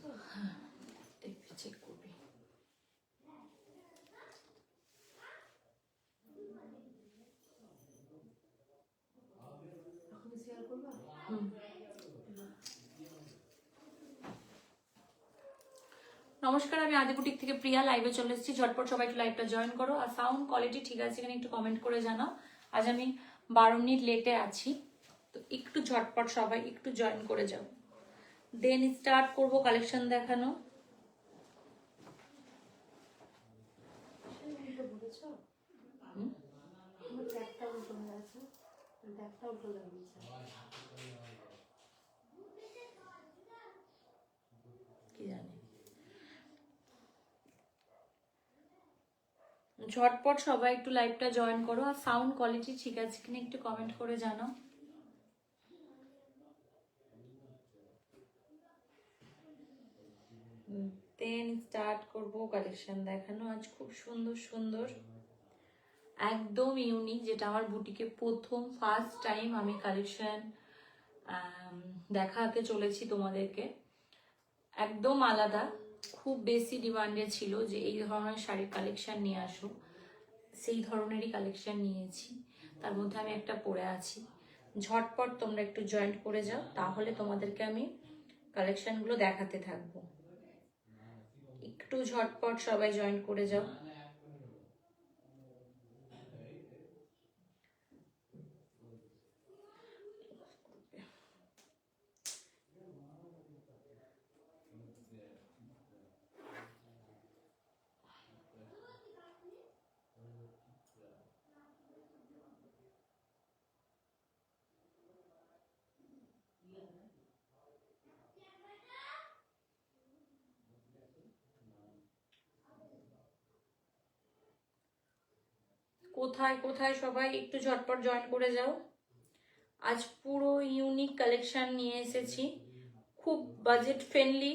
হ্যাঁ, দেখবি, চেক করবি। নমস্কার, আমি আদি বুটিক থেকে প্রিয়া লাইভে চলে এসেছি। ঝটপট সবাই একটু লাইভটা জয়েন করো। আর সাউন্ড কোয়ালিটি ঠিক আছে কিনা একটু কমেন্ট করে জানাও। আজ আমি 12 মিনিট লেটে আছি, তো একটু ঝটপট সবাই একটু জয়েন করে যাও। দেন স্টার্ট করব কালেকশন দেখানো। কি জানি, ঝটপট সবাই একটু লাইভটা জয়েন করো। আর সাউন্ড কোয়ালিটি ঠিক আছে কিনা একটু কমেন্ট করে জানাও। দেন স্টার্ট করব কালেকশন দেখানো। আজ খুব সুন্দর সুন্দর একদম ইউনিক, যেটা আমার বুটিকে প্রথম ফার্স্ট টাইম আমি কালেকশন দেখাতে চলেছি তোমাদেরকে। একদম আলাদা, খুব বেশি ডিমান্ডে ছিল যে এই ধরনের শাড়ির কালেকশন নিয়ে আসো, সেই ধরনেরই কালেকশন নিয়েছি। তার মধ্যে আমি একটা পরে আছি। ঝটপট তোমরা একটু জয়েন করে যাও, তাহলে তোমাদেরকে আমি কালেকশনগুলো দেখাতে থাকবো। একটু ঝটপট সবাই জয়েন করে যাও। কোথায় কোথায় সবাই একটু ঝটপট জয়েন করে যাও। আজ পুরো ইউনিক কালেকশন নিয়ে এসেছি, খুব বাজেট ফ্রেন্ডলি,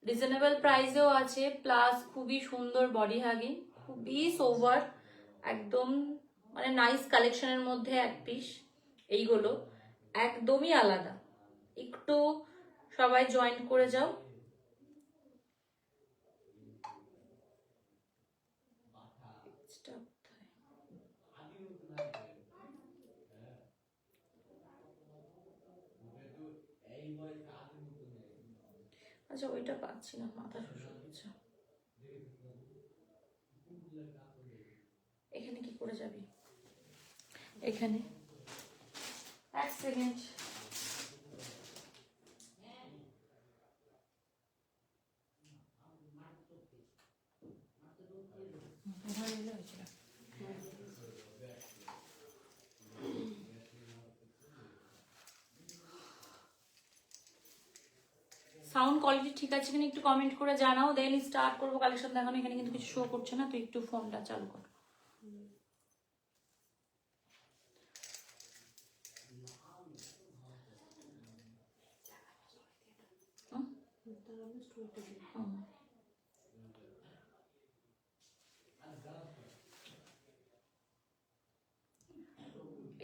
রিজনেবল প্রাইসেও আছে, প্লাস খুবই সুন্দর বডি হাগিং, খুবই সোভার, একদম মানে নাইস কালেকশনের মধ্যে এক পিস। এইগুলো একদমই আলাদা, একটু সবাই জয়েন করে যাও। আচ্ছা, ওইটা পাচ্ছি না, মাথা শোষণ হচ্ছে। এখানে কি করে যাবি? এখানে এক সেকেন্ড। সাউন্ড কোয়ালিটি ঠিক আছে কিনা একটু কমেন্ট করে জানাও। দেন স্টার্ট করবো কালেকশন দেখানো। এখানে কিন্তু কিছু শো করছে না, তো একটু ফোনটা চালু কর।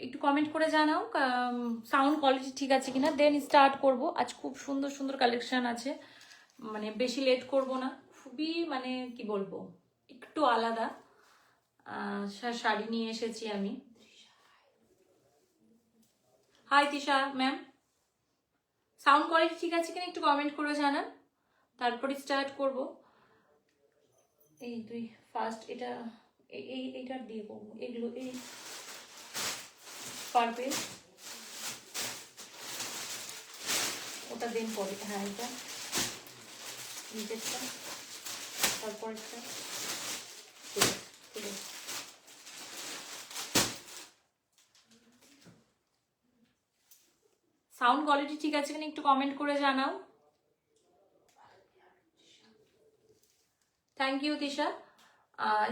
একটু কমেন্ট করে জানাও সাউন্ড কোয়ালিটি ঠিক আছে কিনা, দেন স্টার্ট করব। আজ খুব সুন্দর সুন্দর কালেকশন আছে, মানে বেশি লেট করব না। খুবই মানে কি বলবো, একটু আলাদা শাড়ি নিয়ে এসেছি আমি। Hi Tisha ma'am, sound quality ঠিক আছে কিনা একটু কমেন্ট করে জানান, তারপরে স্টার্ট করব। এই তুই ফার্স্ট এটা এইটার দিয়ে করবো। এগুলো এই পারবে, ওটা দেন পরে। হ্যাঁ, এটা নিচেরটা, তারপরেরটা। ঠিক আছে, ঠিক আছে। সাউন্ড কোয়ালিটি ঠিক আছে কিনা একটু কমেন্ট করে জানাও। Thank you Tisha.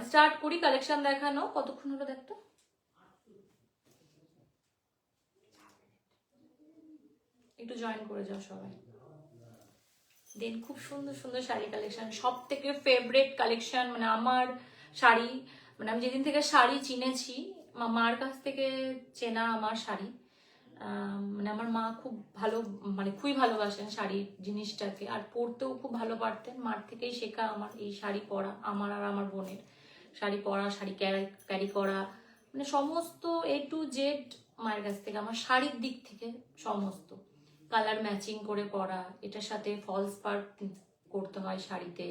স্টার্ট করি কালেকশন দেখানো। কতক্ষণ হলো দেখতো? একটু জয়েন করে যাও সবাই। দেন খুব সুন্দর সুন্দর শাড়ি কালেকশন, সব থেকে ফেভারিট কালেকশন, মানে আমার শাড়ি, মানে আমি যেদিন থেকে শাড়ি চিনেছি, মার কাছ থেকে চেনা আমার শাড়ি, মানে আমার মা খুব ভালো, মানে খুবই ভালোবাসেন শাড়ির জিনিসটাকে, আর পরতেও খুব ভালো পারতেন। মার থেকেই শেখা আমার এই শাড়ি পরা, আমার আর আমার বোনের। শাড়ি পরা, শাড়ি ক্যারি করা, মানে সমস্ত A to Z মায়ের কাছ থেকে। আমার শাড়ির দিক থেকে সমস্ত কালার ম্যাচিং করে পরা, এটার সাথে ফলস পাড় করতে হয় শাড়িতে।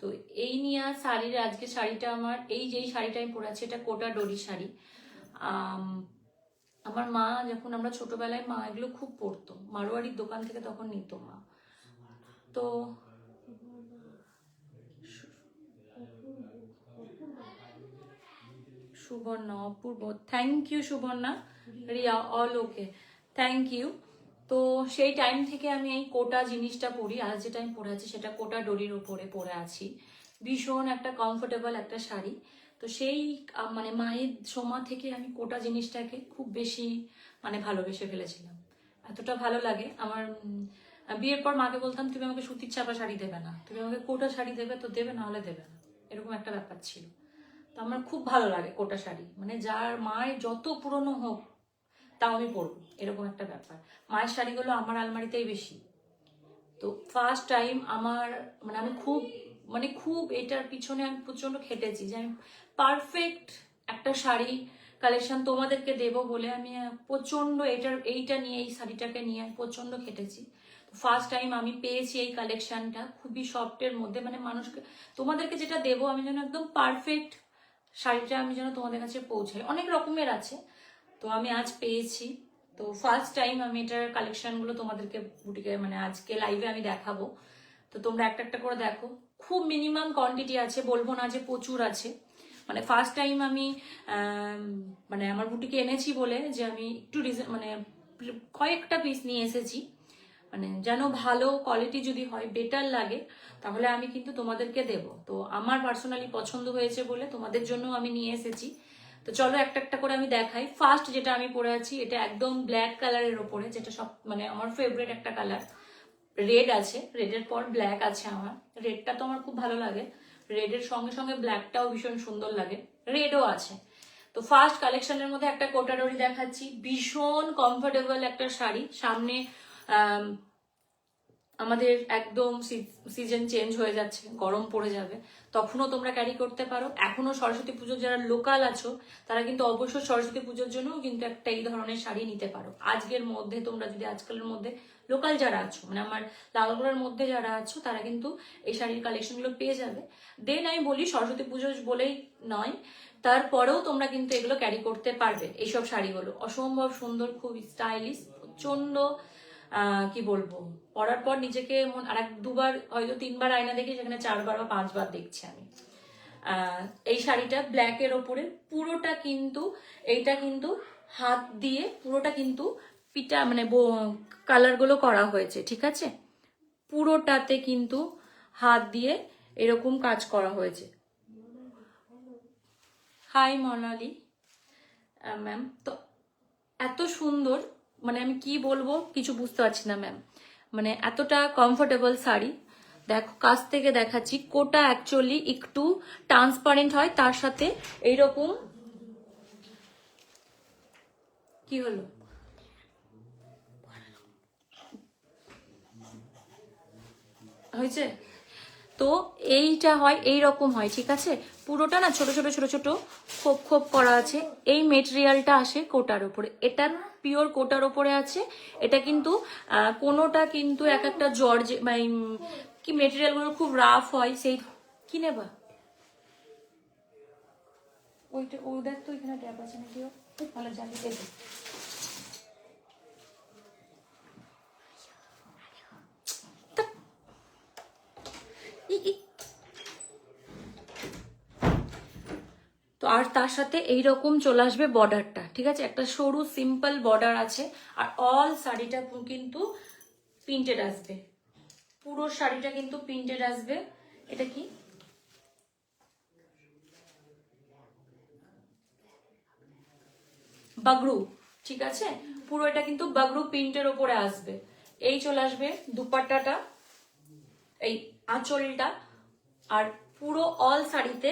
তো এই নিয়ে শাড়ির আজকে শাড়িটা আমার, এই যেই শাড়িটা আমি পরে আছি এটা কোটা ডোরি শাড়ি। আমার মা যখন আমরা ছোটবেলায়, মা এগুলো খুব পরতো, মারোয়ারির দোকান থেকে তখন নিত মা। তো Suvarna, Apurba, thank you Suvarna, Riya, all okay, thank you. তো সেই টাইম থেকে আমি এই কোটা জিনিসটা পরি। আজ যেটা আমি পরে আছি সেটা কোটা ডোরির উপরে পরে আছি, ভীষণ একটা কমফোর্টেবল একটা শাড়ি। তো সেই মানে মায়ের সময় থেকে আমি কোটা জিনিসটাকে খুব বেশি মানে ভালোবেসে ফেলেছিলাম। এতটা ভালো লাগে আমার। বিয়ের পর মাকে বলতাম, তুমি আমাকে সুতির চাপা শাড়ি দেবে না, তুমি আমাকে কোটা শাড়ি দেবে তো দেবে, না হলে দেবে না, এরকম একটা ব্যাপার ছিল। তো আমার খুব ভালো লাগে কোটা শাড়ি, মানে যার মায়ের যত পুরনো হোক তাও আমি পরবো, এরকম একটা ব্যাপার। মায়ের শাড়িগুলো আমার আলমারিতেই বেশি। তো ফার্স্ট টাইম আমার, মানে আমি খুব এটার পিছনে আমি প্রচন্ড খেটেছি যে আমি পারফেক্ট একটা শাড়ি কালেকশন তোমাদেরকে দেবো বলে আমি প্রচন্ড এইটা নিয়ে, এই শাড়িটাকে নিয়ে প্রচন্ড খেটেছি। ফার্স্ট টাইম আমি পেয়েছি এই কালেকশনটা, খুবই সফটের মধ্যে, মানে মানুষকে, তোমাদেরকে যেটা দেবো আমি যেন একদম পারফেক্ট শাড়িটা আমি যেন তোমাদের কাছে পৌঁছাই। অনেক রকমের আছে, তো আমি আজ পেয়েছি। তো ফার্স্ট টাইম আমি এটার কালেকশনগুলো তোমাদেরকে বুটিকে, মানে আজকে লাইভে আমি দেখাবো। তো তোমরা একটা একটা করে দেখো। খুব মিনিমাম কোয়ান্টিটি আছে, বলবো না যে প্রচুর আছে। মানে ফার্স্ট টাইম আমি মানে আমার বুটিকে এনেছি বলে যে আমি একটু মানে কয়েকটা পিস নিয়ে এসেছি, মানে যেন ভালো কোয়ালিটি যদি হয়, বেটার লাগে, তাহলে আমি কিন্তু তোমাদেরকে দেব। তো আমার পার্সোনালি পছন্দ হয়েছে বলে তোমাদের জন্য আমি নিয়ে এসেছি। তো চলো একটা একটা করে আমি দেখাই। ফার্স্ট যেটা আমি পরে আছি এটা একদম ব্ল্যাক কালারের ওপরে, যেটা সব মানে আমার ফেভারিট একটা কালার। রেড আছে, রেডের পর ব্ল্যাক আছে। আমার রেডটা তো আমার খুব ভালো লাগে, রেডের সঙ্গে সঙ্গে ব্ল্যাকটাও ভীষণ সুন্দর লাগে, রেডও আছে। তো ফার্স্ট কালেকশনের মধ্যে একটা কোটা ডোরি দেখাচ্ছি, ভীষণ কমফোর্টেবল একটা শাড়ি। সামনে আমাদের একদম সিজন চেঞ্জ হয়ে যাচ্ছে, গরম পড়ে যাবে, তখনও তোমরা ক্যারি করতে পারো। এখনো সরস্বতী পুজোর যারা লোকাল আছো তারা কিন্তু অবশ্যই সরস্বতী পুজোর জন্যও কিন্তু একটা এই ধরনের শাড়ি নিতে পারো। আজকের মধ্যে তোমরা যদি আজকালের মধ্যে লোকাল যারা আছো, মানে আমার লালগোলার মধ্যে যারা আছো, তারা কিন্তু এই শাড়ির কালেকশনগুলো পেয়ে যাবে। দেন আমি বলি সরস্বতী পুজো বলেই নয়, তারপরেও তোমরা কিন্তু এগুলো ক্যারি করতে পারবে। এইসব শাড়িগুলো অসম্ভব সুন্দর, খুব স্টাইলিশ, প্রচন্ড কি বলবো, পরার পর নিজেকে আর এক দুবার হয়তো 3বার আয়না দেখি, সেখানে 4বার বা 5বার দেখছি আমি। এই শাড়িটা ব্ল্যাকের ওপরে পুরোটা কিন্তু, এইটা কিন্তু হাত দিয়ে পুরোটা কিন্তু পিটা মানে কালারগুলো করা হয়েছে, ঠিক আছে? পুরোটাতে কিন্তু হাত দিয়ে এরকম কাজ করা হয়েছে। Hi Monali ma'am. তো এত সুন্দর, মানে আমি কি বলবো কিছু বুঝতে পারছি না ম্যাম, মানে এতটা কমফোর্টেবল শাড়ি। দেখো কাছ থেকে দেখাচ্ছি, কোটা অ্যাকচুয়ালি একটু ট্রান্সপারেন্ট হয়, তার সাথে এইরকম কি হলো, হয়েছে তো এইটা হয় এইরকম হয়, ঠিক আছে? পুরোটা না ছোট ছোট ছোট ছোট খোপ খোপ করা আছে। এই মেটেরিয়ালটা আসে কোটার উপরে, এটা পিওর কোটার উপরে আছে। এটা কিন্তু কোনোটা কিন্তু এক একটা জর্জ মানে কি মেটেরিয়ালগুলো খুব রাফ হয়, সেই কি নেবা ওইটা, ও দেখ তো এখানে ট্যাপ আছে নাকি, ও ভালো জানি দেখে। তো আর তার সাথে এইরকম চলে আসবে বর্ডারটা, ঠিক আছে? একটা সরু সিম্পল বর্ডার আছে, আর অল শাড়িটা কিন্তু প্রিন্টেড আসবে, পুরো শাড়িটা কিন্তু প্রিন্টেড আসবে। এটা কি বাগরু, ঠিক আছে? পুরো এটা কিন্তু বাগরু প্রিন্টের ওপরে আসবে। এই চলে আসবে দুপাট্টাটা, এই আঁচলটা, আর পুরো অল শাড়িতে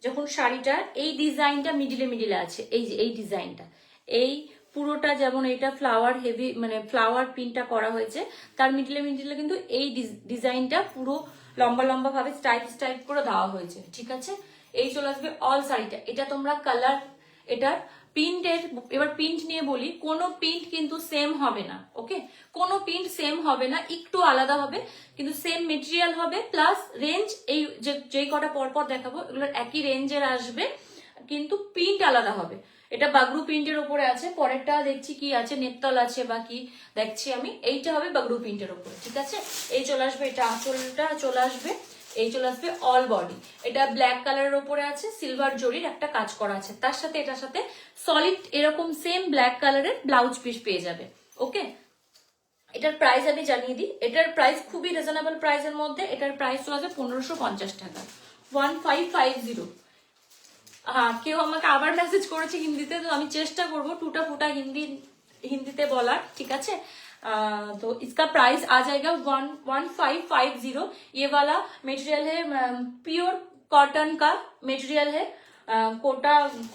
যখন শাড়িটা এই ডিজাইনটা মিডিলে মিডিলে আছে, এই যে এই ডিজাইনটা, এই পুরোটা যেমন এটা ফ্লাওয়ার হেভি মানে ফ্লাওয়ার প্রিন্টটা করা হয়েছে, তার মিডলে মিডলে কিন্তু এই ডিজাইনটা পুরো লম্বা লম্বা ভাবে স্টাইপ করে দেওয়া হয়েছে, ঠিক আছে। এই চলে আসবে অল শাড়িটা। এটা তোমরা কালার, এটার প্রিন্টের, এবার প্রিন্ট নিয়ে বলি, কোনো প্রিন্ট কিন্তু সেম হবে না, ওকে, কোনো প্রিন্ট সেম হবে না, একটু আলাদা হবে, কিন্তু সেম মেটেরিয়াল হবে, প্লাস রেঞ্জ এই যেই কটা পরপর দেখাবো এগুলোর একই রেঞ্জের আসবে, কিন্তু প্রিন্ট আলাদা হবে। এটা বাগরু প্রিন্টের উপরে আছে, পরেরটা দেখছি কি আছে, নেপতল আছে বা কি দেখছি আমি, এইটা হবে বাগরু প্রিন্টের উপরে, ঠিক আছে। এই চলে আসবে, এটা আঁচলটা চলে আসবে, এই চলে আসবে অল বডি। এটা ব্ল্যাক কালারের উপরে আছে, সিলভার জরির একটা কাজ করা আছে, তার সাথে এটার সাথে সলিড এরকম সেম ব্ল্যাক কালারের ব্লাউজ পিস পেয়ে যাবে, ওকে। এটার প্রাইস আমি জানিয়ে দিই, এটার প্রাইস খুবই রিজনেবল প্রাইসের মধ্যে, এটার প্রাইস চলে আসবে 1550 টাকা, 1550। হ্যাঁ, কেউ আমাকে আবার মেসেজ করেছে হিন্দিতে, তো আমি চেষ্টা করবো टूटा फूटा हिंदीते बोलार, ठीक है। तो इसका प्राइस आ जाएगा 1550। ये वाला मटेरियल है प्योर कॉटन का मटेरियल है,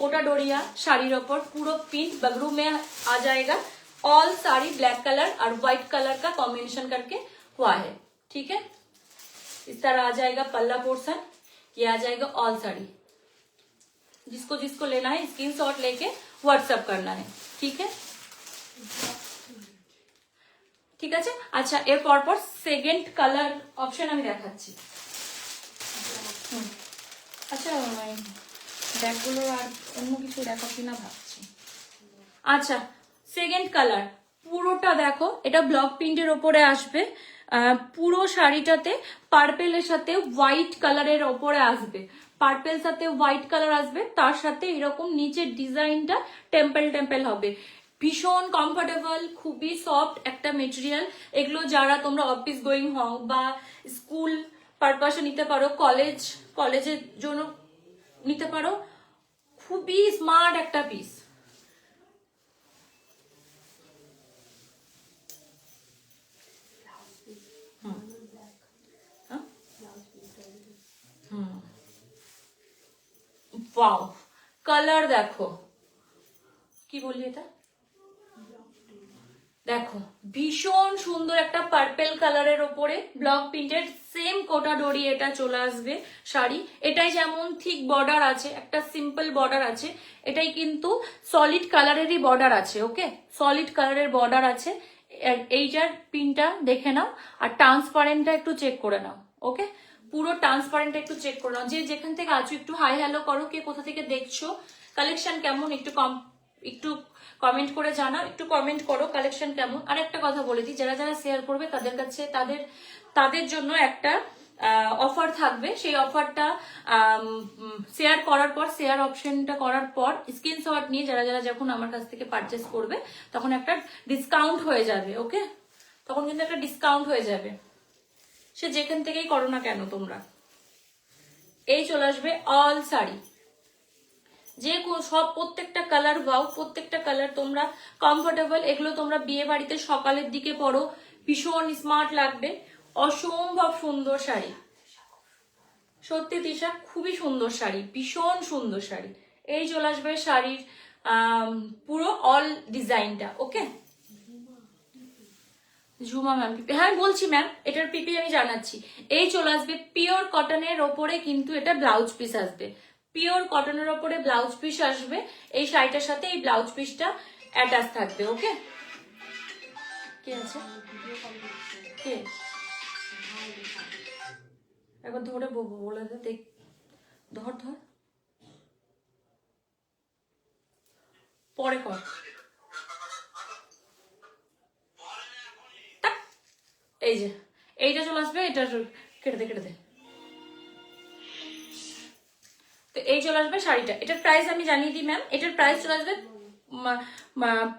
कोटा डोरिया शाड़ीर ऊपर पूरा प्रिंट बगरू में आ जाएगा। ऑल साड़ी ब्लैक कलर और व्हाइट कलर का कॉम्बिनेशन करके हुआ है, ठीक है। इस तरह आ जाएगा पल्ला पोर्शन, ये आ जाएगा ऑल साड़ी। जिसको जिसको लेना है स्क्रीनशॉट लेके व्हाट्सएप करना है, ठीक है, ঠিক আছে। আচ্ছা, এর পরপর সেকেন্ড কালার অপশন আমি দেখাচ্ছি। আচ্ছা, ব্যাগগুলো আর অন্য কিছু দেখো কিনা ভাবছি। আচ্ছা, সেকেন্ড কালার পুরোটা দেখো, এটা ব্লক প্রিন্টের ওপরে আসবে, পুরো শাড়িটাতে পার্পেলের সাথে হোয়াইট কালারের ওপরে আসবে, পার্পেল সাথে হোয়াইট কালার আসবে, তার সাথে এরকম নিচের ডিজাইনটা টেম্পল টেম্পল হবে, ভীষণ কমফোর্টেবল, খুবই সফট একটা মেটেরিয়াল। এগুলো যারা তোমরা অফিস গোয়িং হও বা স্কুল পারপাসে নিতে পারো, কলেজের জন্য নিতে পারো, খুবই স্মার্ট একটা পিস। ওয়াও, কালার দেখো, কি বললি এটা, দেখো ভীষণ সুন্দর একটা পার্পেল কালারের ওপরে ব্লক প্রিন্টেড সেম কোটা ডোরি এটা চলে আসবে শাড়ি। এটাই যেমন ঠিক বর্ডার আছে, একটা সিম্পল বর্ডার আছে, এটাই কিন্তু সলিড কালারেরই বর্ডার আছে, ওকে, সলিড কালারের বর্ডার আছে। এইটার প্রিন্টটা দেখে নাও, আর ট্রান্সপারেন্টটা একটু চেক করে নাও, ওকে, পুরো ট্রান্সপারেন্টটা একটু চেক করে নাও। যে যেখান থেকে আছো একটু হাই হ্যালো করো, কে কোথা থেকে দেখছো, কালেকশন কেমন একটু কমেন্ট করে জানাও, একটু কমেন্ট করো কালেকশন কেমন। আর একটা কথা বলে দিই, যারা যারা শেয়ার করবে তাদের কাছে তাদের জন্য একটা অফার থাকবে। সেই অফারটা শেয়ার করার পর, শেয়ার অপশনটা করার পর স্ক্রিনশট নিয়ে যারা যারা যখন আমার কাছ থেকে পারচেস করবে তখন একটা ডিসকাউন্ট হয়ে যাবে, ওকে, তখন কিন্তু একটা ডিসকাউন্ট হয়ে যাবে, সে যেখান থেকেই করো না কেন তোমরা। এই চলে আসবে অল শাড়ি, যে সব প্রত্যেকটা কালার বাও, প্রত্যেকটা কালার তোমরা কমফোর্টেবল। এগুলো তোমরা বিয়ে বাড়িতে সকালের দিকে পরো, ভীষণ স্মার্ট লাগবে, অসম্ভব সুন্দর শাড়ি, সত্যি তৃষা খুবই সুন্দর শাড়ি, ভীষণ সুন্দর শাড়ি। এই চলে আসবে শাড়ির পুরো অল ডিজাইনটা, ওকে। ঝুমা ম্যাম, হ্যাঁ বলছি ম্যাম, এটার পিপি আমি জানাচ্ছি। এই চলে আসবে পিওর কটনের ওপরে, কিন্তু এটা ব্লাউজ পিস আসবে, পিওর কটনের ওপরে ব্লাউজ পিস আসবে। এই শাড়িটার সাথে এই ব্লাউজ পিসটা অ্যাটাচ থাকবে, ওকে। কে আছে, কে একবার ধরে বলে দে, দেখ, ধর ধর, পরে কর, এই যে এইটা চলে আসবে, এটা কেটে দে। তো এই চলে আসবে শাড়িটা। এটার প্রাইস আমি জানিয়ে দিই ম্যাম, এটার প্রাইস চলে আসবে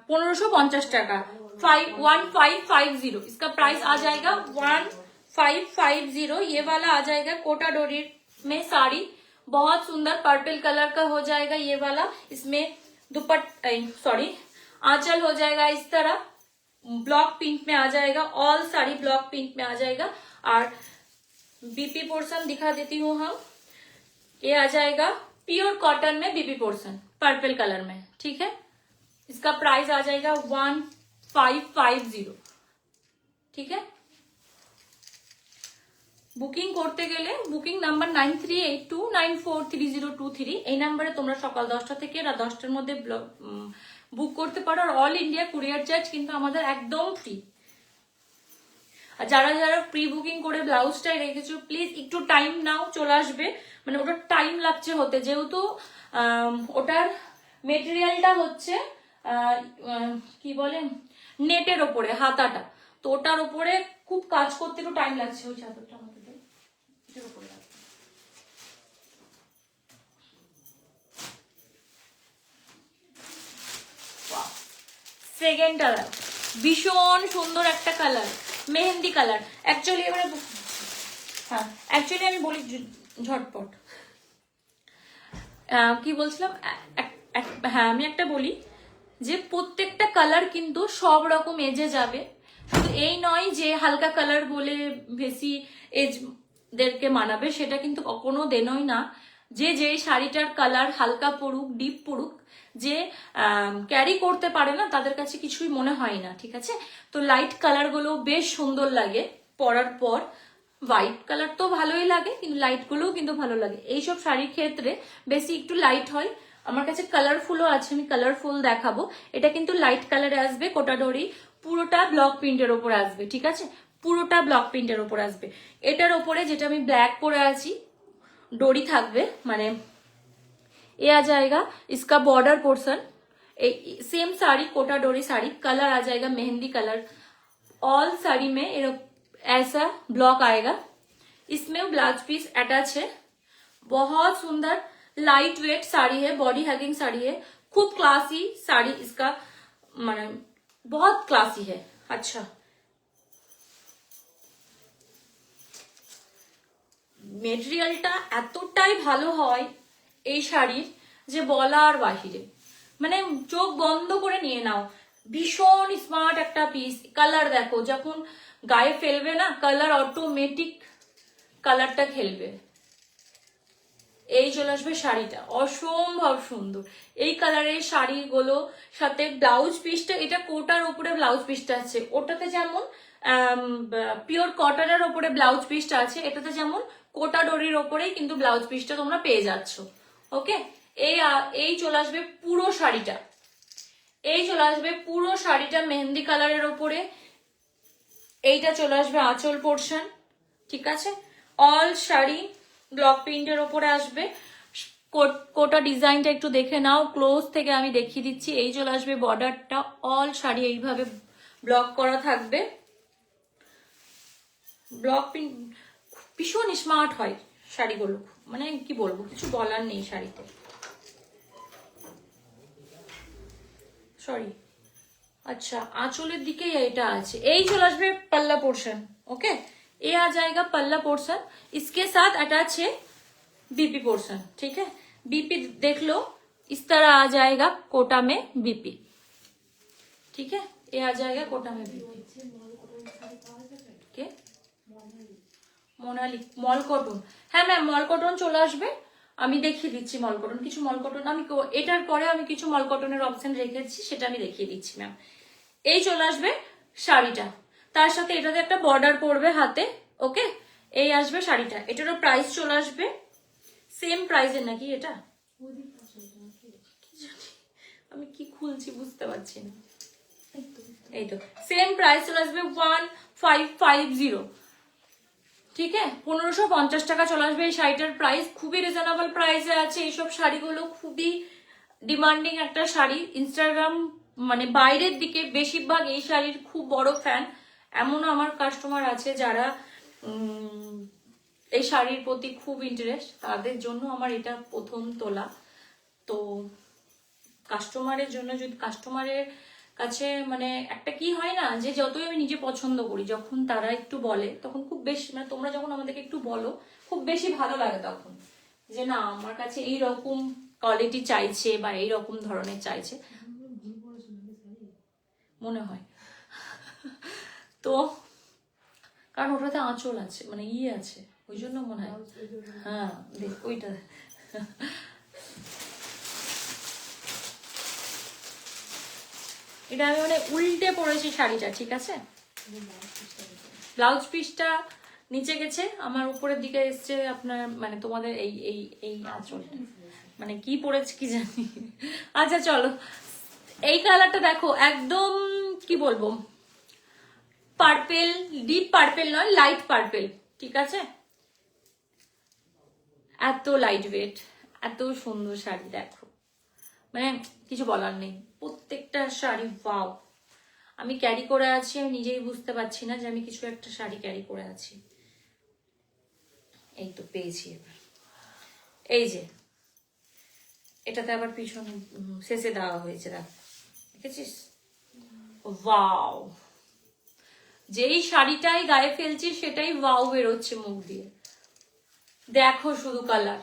1550 টাকা, 1550। इसका प्राइस आ जाएगा 1550। ये वाला आ जाएगा कोटा डोरी में साड़ी, बहुत सुंदर पर्पल कलर का हो जाएगा ये वाला। इसमें आंचल हो जाएगा इस तरह, ब्लॉक पिंक में आ जाएगा, ऑल साड़ी ब्लॉक पिंक में आ जाएगा। और बीपी पोर्शन दिखा देती हूँ हम, ये आ जाएगा प्योर कॉटन में बीपी पोर्शन पर्पल कलर में, ठीक है। इसका प्राइस आ जाएगा 1550। ठीक है, বুকিং করতে গেলে বুকিং নাম্বার 9382943023 এই নাম্বারে তোমরা সকাল 10টা থেকে রাত 10টার মধ্যে বুক করতে পারো। আর অল ইন্ডিয়া কুরিয়ার চার্জ কিন্তু আমাদের একদম ফ্রি। আর যারা যারা প্রি বুকিং করে ব্লাউজটাই রেখেছো প্লিজ একটু টাইম নাও, চলে আসবে। মানে ওটার টাইম লাগছে হতে, যেহেতু ওটার মেটেরিয়ালটা হচ্ছে কি বলে নেটের ওপরে হাতাটা, তো ওটার ওপরে খুব কাজ করতে একটু টাইম লাগছে। ওই চাদরটা আমাকে দে, এটার উপরে রাখ। সেকেন্ড কালার ভীষণ সুন্দর একটা কালার, মেহেন্দি কালার। অ্যাকচুয়ালি এবারে হ্যাঁ অ্যাকচুয়ালি আমি বলি ঝটপট কি বলছিলাম, হ্যাঁ আমি একটা বলি যে প্রত্যেকটা কালার কিন্তু সব রকম এজে যাবে। শুধু এই নয় যে হালকা কালার বলে বেশি এজদেরকে মানাবে, সেটা কিন্তু কখনো দেনই না। যে যে শাড়িটার কালার হালকা পড়ুক ডিপ পড়ুক, যে ক্যারি করতে পারে না তাদের কাছে কিছুই মনে হয় না। ঠিক আছে, তো লাইট কালারগুলো বেশ সুন্দর লাগে পরার পর। হোয়াইট কালার তো ভালোই লাগে, কিন্তু লাইট গুলোও কিন্তু ভালো লাগে। এইসব শাড়ির ক্ষেত্রে বেশি একটু লাইট হয়। আমার কাছে কালারফুলও আছে, আমি কালারফুল দেখাবো। এটা কিন্তু লাইট কালারে আসবে, কোটাডোরি পুরোটা ব্লক প্রিন্টের ওপর আসবে। ঠিক আছে, পুরোটা ব্লক প্রিন্টের ওপর আসবে। এটার ওপরে যেটা আমি ব্ল্যাক পরে আছি डोरी থাকবে, মানে ये आ जाएगा इसका border portion. Same sari Kota Doria sari, colour आ जाएगा मेहंदी कलर। ऑल साड़ी में ऐसा ब्लॉक आएगा, इसमें ब्लाउज पीस अटैच है। बहुत सुंदर लाइट वेट साड़ी है, बॉडी हैगिंग साड़ी है, खूब क्लासी साड़ी इसका, माने बहुत क्लासी है। अच्छा মেটেরিয়ালটা এতটাই ভালো হয় এই শাড়ির যে বলার বাহিরে, মানে চোখ বন্ধ করে নিয়ে নাও। ভীষণ স্মার্ট একটা পিস। কালার দেখো, যখন গায়ে ফেলবে না কালার অটোমেটিক কালারটা খেলবে। এই চলে আসবে শাড়িটা, অসম্ভব সুন্দর। এই কালারের শাড়িগুলো সাথে ব্লাউজ পিসটা, এটা কোটার উপরে ব্লাউজ পিসটা আছে, ওটাতে যেমন পিওর কটনের ওপরে ব্লাউজ পিসটা আছে, এটাতে যেমন কোটা ডোরির ওপরেই কিন্তু ব্লাউজ পিসটা তোমরা পেয়ে যাচ্ছ। ওকে, এই চলে আসবে পুরো শাড়িটা, এই চলে আসবে পুরো শাড়িটা মেহেন্দি কালারের ওপরে। এইটা চলে আসবে আঁচল পোর্শন। ঠিক আছে, অল শাড়ি ব্লক প্রিন্টের ওপরে আসবে। কোটা ডিজাইনটা একটু দেখে নাও ক্লোজ থেকে, আমি দেখিয়ে দিচ্ছি। এই চলে আসবে বর্ডারটা, অল শাড়ি এইভাবে ব্লক করা থাকবে। ব্লক প্রিন্ট ভীষণ স্মার্ট হয় শাড়িগুলো, মানে কি বলবো, কিছু বলার নেই শাড়িতে। সরি, अच्छा आंचलेर दिके এটা আছে। এই চলে আসবে पल्ला पोर्शन। ओके, ये आ जाएगा पल्ला पोर्शन, इसके साथ अटैच है बीपी पोर्शन। ठीक है, बीपी देख लो, इस तरह आ जाएगा कोटा में बीपी। ठीक है, ये आ जाएगा कोटा में बीपी। के মোনালি মল কটন, হ্যাঁ ম্যাম মল কটন চলে আসবে। আমি দেখিয়ে দিচ্ছি মল কটন, কিছু মল কটন আমি এটার পরে আমি কিছু মল কটনের অপশন রেখেছি, সেটা আমি দেখিয়ে দিচ্ছি ম্যাম। এই চলে আসবে শাড়িটা, তার সাথে এটাতে একটা বর্ডার পড়বে হাতে। ওকে, এই আসবে শাড়িটা। এটারও প্রাইস চলে আসবে সেম প্রাইসের নাকি এটা, আমি কি খুলছি বুঝতে পারছি না। এই তো সেম প্রাইস চলে আসবে 1550। ঠিক আছে, 1550 টাকা চলে আসবে এই শাড়িটার প্রাইস। খুবই রিজনেবল প্রাইসে আছে। এইসব শাড়িগুলো খুবই ডিমান্ডিং একটা শাড়ি। ইনস্টাগ্রাম মানে বাইরের দিকে বেশিরভাগ এই শাড়ির খুব বড় ফ্যান। এমনও আমার কাস্টমার আছে যারা এই শাড়ির প্রতি খুব ইন্টারেস্ট, তাদের জন্য আমার এটা প্রথম তোলা। তো কাস্টমারের জন্য, যদি কাস্টমারের কাছে মানে একটা কি হয় না, যে যতই আমি নিজে পছন্দ করি, যখন তারা একটু বলে তখন খুব বেশি, মানে তোমরা যখন আমাদেরকে একটু বলো খুব বেশি ভালো লাগে তখন, যে না আমার কাছে এই রকম কোয়ালিটি চাইছে বা এই রকম ধরনের চাইছে মনে হয়। তো কারণ ওটাতে আঁচল আছে, মানে ইয়ে আছে, ওই জন্য মনে হয়। হ্যাঁ দেখ ওইটা এটা আমি মানে উল্টে পড়েছি শাড়িটা, ঠিক আছে। ব্লাউজ পিসটা নিচে গেছে, আমার উপরের দিকে এসছে আপনার, মানে তোমাদের এই এই এই আঁচলটা, মানে কি পড়েছে কি জানি। আচ্ছা চলো, এই কালারটা দেখো, একদম কি বলবো, পার্পেল, ডিপ পার্পেল নয়, লাইট পার্পেল, ঠিক আছে। এত লাইট ওয়েট, এত সুন্দর শাড়ি দেখো, মানে কিছু বলার নেই, প্রত্যেকটা শাড়ি ওয়াও। আমি ক্যারি করে আছি, আমি নিজেই বুঝতে পারছি না যে আমি কিছু একটা শাড়ি ক্যারি করে আছি। এই তো পেয়েছি এবার, এই যে এটাতে আবার পিছনে শেষে দেওয়া হয়েছে, দেখ দেখেছিস, ওয়াও। যেই শাড়িটাই গায়ে ফেলছি সেটাই ওয়াও বেরোচ্ছে মুখ দিয়ে। দেখো শুধু কালার,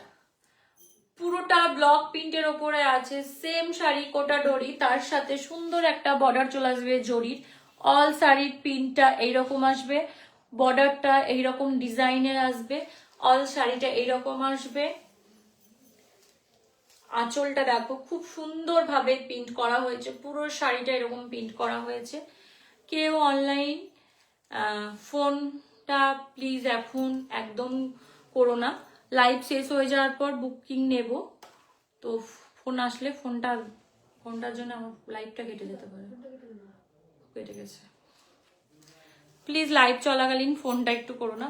পুরোটা ব্লক প্রিন্টের ওপরে আছে, সেম শাড়ি কোটা ডোরি, তার সাথে সুন্দর একটা বর্ডার চলে আসবে জরির। অল শাড়ির প্রিন্টটা এইরকম আসবে, বর্ডারটা এইরকম ডিজাইনের আসবে, অল শাড়িটা এইরকম আসবে। আঁচলটা দেখো খুব সুন্দর ভাবে প্রিন্ট করা হয়েছে, পুরো শাড়িটা এরকম প্রিন্ট করা হয়েছে। কেউ অনলাইন ফোনটা প্লিজ এখন একদম করো না, লাইভ শেষ হয়ে যাওয়ার পর বুকিং নেব, তো ফোন আসলে ফোনটার জন্য আমার লাইভটা কেটে যেতে পারে, কেটে গেছে। প্লিজ লাইভ চলাকালীন ফোনটা একটু করো না,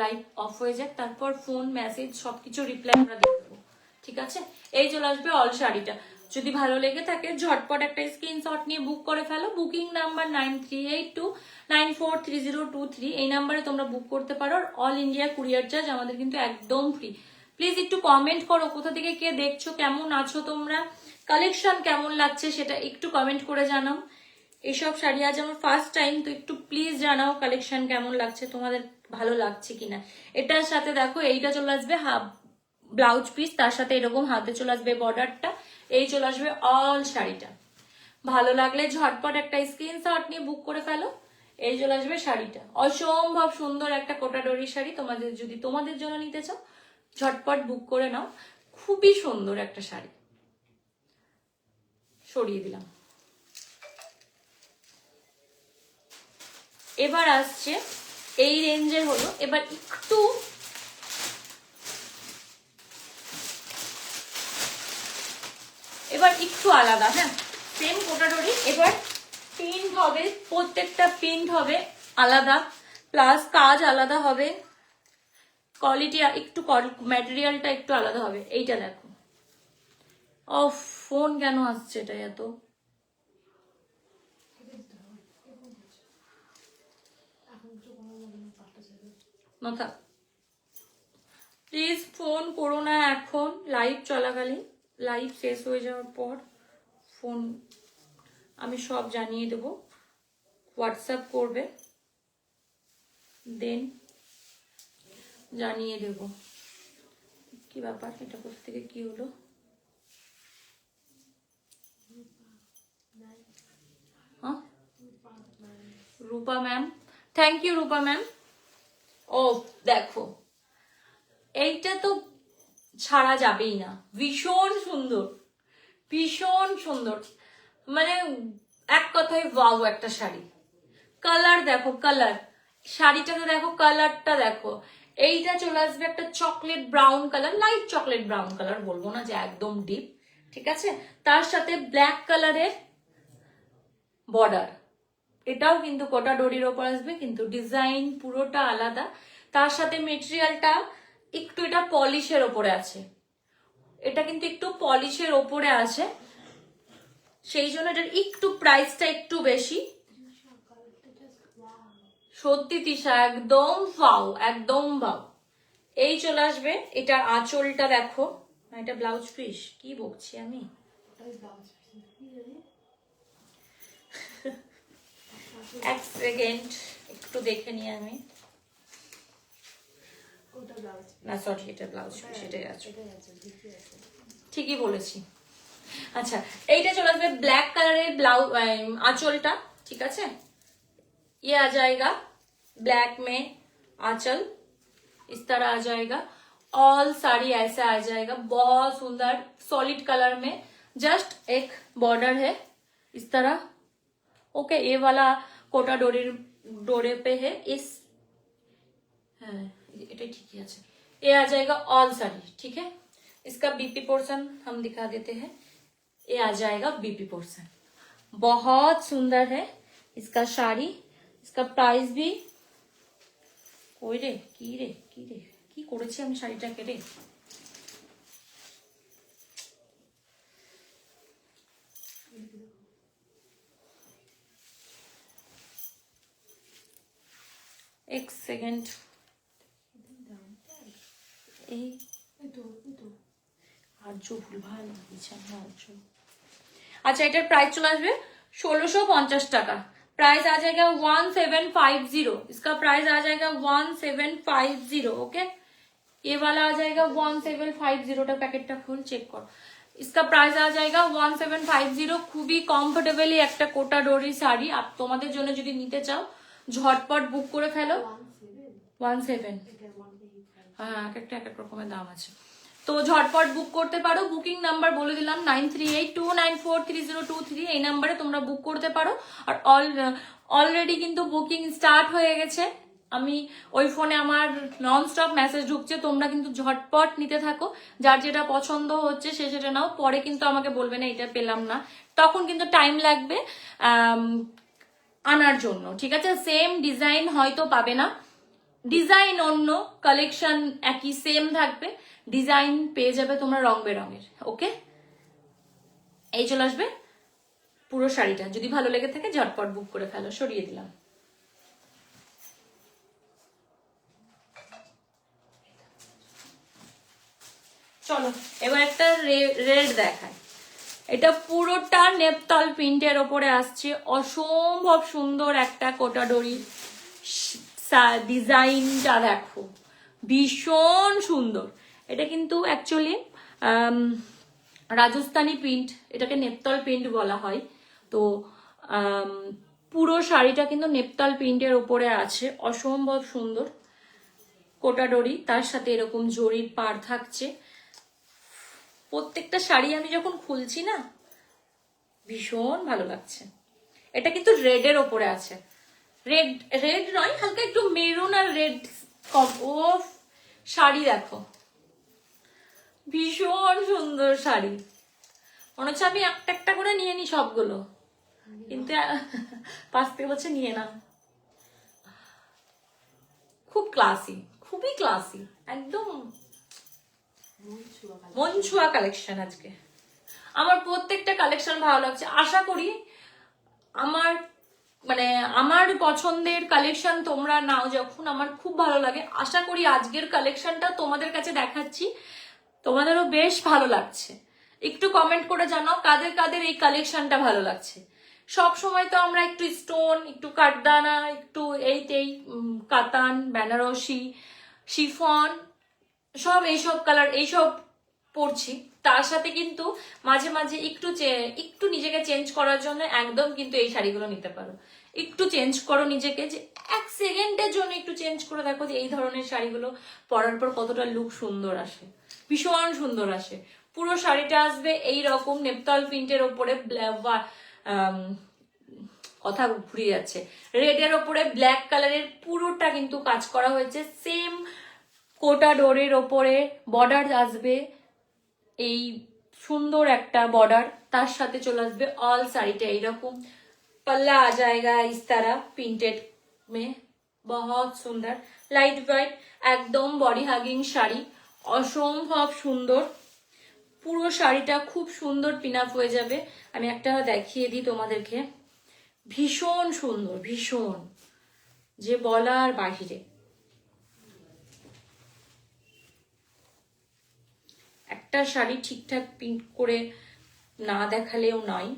লাইভ অফ হয়ে যাক, তারপর ফোন মেসেজ সবকিছু রিপ্লাই আমরা দিয়ে দেবো, ঠিক আছে। এই চলে আসবে অল শাড়িটা। যদি ভালো লেগে থাকে ঝটপট একটা স্ক্রিনশট নিয়ে বুক করে ফেলো। বুকিং নাম্বার 9382943023, এই নাম্বারে তোমরা বুক করতে পারো। অল ইন্ডিয়া কুরিয়ার চার্জ আমাদের কিন্তু একদম ফ্রি। প্লিজ একটু কমেন্ট করো কোথা থেকে কে দেখছো, কেমন আছো তোমরা, কালেকশন কেমন লাগছে সেটা একটু কমেন্ট করে জানাও। এইসব শাড়ি আজ আমার ফার্স্ট টাইম, তো একটু প্লিজ জানাও কালেকশন কেমন লাগছে, তোমাদের ভালো লাগছে কিনা। এটার সাথে দেখো এইটা চলে আসবে হাফ ব্লাউজ পিস, তার সাথে এরকম হাতে চলে আসবে বর্ডারটা, এই চলে আসবে অল শাড়িটা। ভালো লাগলে ঝটপট একটা স্ক্রিনশট নিয়ে বুক করে ফেলো। এই চলে আসবে শাড়িটা, অসম্ভব সুন্দর একটা কোটা ডোরি শাড়ি। তোমাদের যদি তোমাদের জন্য নিতে চাও ঝটপট বুক করে নাও, খুবই সুন্দর একটা শাড়ি। সরিয়ে দিলাম। এবার আসছে এই রেঞ্জের হলো, এবার একটু আলাদা, হ্যাঁ সেম কোটা ডোরি, এবার প্রিন্ট হবে, প্রত্যেকটা প্রিন্ট হবে আলাদা, প্লাস কাজ আলাদা হবে, কোয়ালিটি একটু, ম্যাটেরিয়ালটা একটু আলাদা হবে। এইটা দেখো, ও ফোন কেন আসছে এটা এত, মাথা প্লিজ ফোন করো না এখন লাইভ চলাকালীন, লাইভ শেষ হয়ে যাওয়ার পর ফোন আমি সব জানিয়ে দেব, হোয়াটসঅ্যাপ করবে, দেন জানিয়ে দেব কি ব্যাপার, এটা কোথা থেকে কি হলো। Rupa ma'am, thank you Rupa ma'am. ও দেখো এইটা তো ছাড়া যাবেই না, ভীষণ সুন্দর, ভীষণ সুন্দর, মানে এক কথায় ওয়াও একটা শাড়ি। কালার দেখো, কালার শাড়িটাতে দেখো, কালারটা দেখো, এইটা চলে আসবে একটা chocolate brown colour, light chocolate brown colour, বলবো না যে একদম ডিপ, ঠিক আছে। তার সাথে ব্ল্যাক কালারের বর্ডার, এটাও কিন্তু কোটা ডোরির ওপর আসবে, কিন্তু ডিজাইন পুরোটা আলাদা। তার সাথে মেটেরিয়ালটা একটু, এটা পলিশের ওপরে আছে, এটা কিন্তু একটু পলিশের ওপরে আছে, সেই জন্য এটার একটু প্রাইসটা একটু বেশি। সত্যি তিশা একদম ফাও, একদম ভাও। এই চলে আসবে, এটার আঁচলটা দেখো, এটা ব্লাউজ পিস, কি বকছি আমি, এক সেকেন্ড একটু দেখে নিই আমি, না সরি এটা ব্লাউজ পিস, এটাই আছে, ঠিকই বলেছি। আচ্ছা এইটা চলে আসবে ব্ল্যাক কালারের ব্লাউজ আঁচলটা, ঠিক আছে। ये आ जाएगा ब्लैक में आंचल, इस तरह आ जाएगा, ऑल साड़ी ऐसा आ जाएगा, बहुत सुंदर सॉलिड कलर में, जस्ट एक बॉर्डर है, इस तरह। ओके, ये वाला कोटा डोरे पे है इस, हाँ ये ठीक है। अच्छा, ये आ जाएगा ऑल साड़ी, ठीक है। इसका बीपी पोर्शन हम दिखा देते हैं, ये आ जाएगा बीपी पोर्शन, बहुत सुंदर है इसका শাড়ি। इसका प्राइस भी ওই রে কি রে কি রে কি করেছি আমি শাড়িটাকে রে, एक सेकेंड, এই আর্য ভুলভাল বিছানা আর্য। अच्छा, এটার প্রাইস চলে আসবে 1650 টাকা। प्राइस आ जाएगा 1750, इसका प्राइस आ जाएगा 1750। ओके, ये वाला आ जाएगा 1750 टा, पैकेटটা खोल चेक कर। इसका प्राइस आ जाएगा 1750। খুবই কমফোর্টেবলি একটা কোটা ডোরি শাড়ি। আর তোমাদের জন্য যদি নিতে চাও ঝটপট বুক করে ফেলো। 17, হ্যাঁ একটা এক এক রকমের দাম আছে, তো ঝটপট বুক করতে পারো। বুকিং নাম্বার বলে দিলাম 9382943023, এই নাম্বারে তোমরা বুক করতে পারো। আর অলরেডি কিন্তু বুকিং স্টার্ট হয়ে গেছে, আমি ওই ফোনে আমার নন স্টপ মেসেজ ঢুকছে, তোমরা কিন্তু ঝটপট নিতে থাকো। যার যেটা পছন্দ হচ্ছে সে সেটা নাও, পরে কিন্তু আমাকে বলবে না এটা পেলাম না, তখন কিন্তু টাইম লাগবে আনার জন্য, ঠিক আছে। সেম ডিজাইন হয়তো পাবে না, ডিজাইন অন্য, কালেকশন একই সেম থাকবে, ডিজাইন পেয়ে যাবে তোমরা রং বেরঙের। ওকে, এই চলে আসবে পুরো শাড়িটা। যদি ভালো লেগে থাকে ঝটপট বুক করে ফেলো। সরিয়ে দিলাম। চলো এবার একটা রেড দেখায়। এটা পুরোটা নেপতল প্রিন্টের ওপরে আসছে, অসম্ভব সুন্দর একটা কোটা ডোরি ডিজাইনটা দেখো, ভীষণ সুন্দর। এটা কিন্তু অ্যাকচুয়ালি রাজস্থানী প্রিন্ট, এটাকে নেপতল প্রিন্ট বলা হয়। তো পুরো শাড়িটা কিন্তু নেপতল প্রিন্টের ওপরে আছে, অসম্ভব সুন্দর কোটা ডোরি, তার সাথে এরকম জরির পাড় থাকছে। প্রত্যেকটা শাড়ি আমি যখন খুলছি না ভীষণ ভালো লাগছে। এটা কিন্তু রেডের ওপরে আছে, রেড নয়, হালকা একটু মেরুন আর রেড ও শাড়ি দেখো, ভীষণ সুন্দর শাড়ি। মনে হচ্ছে আমি একটা একটা করে নিয়ে নি সবগুলো, কিন্তু পাশ থেকে বলছে নিয়ে না। খুব ক্লাসি, খুবই ক্লাসি, একদম মন ছোঁয়া কালেকশন। আজকে আমার প্রত্যেকটা কালেকশন ভালো লাগছে। আশা করি আমার পছন্দের কালেকশন তোমরা নাও যখন, আমার খুব ভালো লাগে। আশা করি আজকের কালেকশনটা তোমাদের কাছে দেখাচ্ছি তোমাদেরও বেশ ভালো লাগছে। একটু কমেন্ট করে জানাও কাদের কাদের এই কালেকশনটা ভালো লাগছে। সব সময় তো আমরা একটু স্টোন, একটু কাঠদানা, একটু এইতেই কাতান, বেনারসি, শিফন, সব এইসব কালার এইসব পরছি। তার সাথে কিন্তু মাঝে মাঝে একটু নিজেকে চেঞ্জ করার জন্য একদম কিন্তু এই শাড়িগুলো নিতে পারো। একটু চেঞ্জ করো নিজেকে, যে এক সেকেন্ডের জন্য একটু চেঞ্জ করে দেখো যে এই ধরনের শাড়িগুলো পরার পর কতটা লুক সুন্দর আসে, ভীষণ সুন্দর আসে। পুরো শাড়িটা আসবে এই রকম নেপতল প্রিন্টের ওপরে, কথা ঘুরিয়ে যাচ্ছে, রেডের ওপরে ব্ল্যাক কালারের পুরোটা কিন্তু কাজ করা হয়েছে। সেম কোটা ডোরের ওপরে বর্ডার আসবে, এই সুন্দর একটা বর্ডার, তার সাথে চলে আসবে অল শাড়িটা এইরকম पल्ला आ जाएगा इस तरह प्रिंटेड में, बहुत सुंदर लाइट वेट एकदम बॉडी हागिंग শাড়ি, অসম্ভব সুন্দর। পুরো শাড়িটা খুব সুন্দর পিন আপ হয়ে যাবে। আমি একটা দেখিয়ে দিই তোমাদেরকে, ভীষণ সুন্দর, ভীষণ, যে বলার বাহিরে। একটা শাড়ি ঠিকঠাক প্রিন্ট করে না দেখালেও নয়।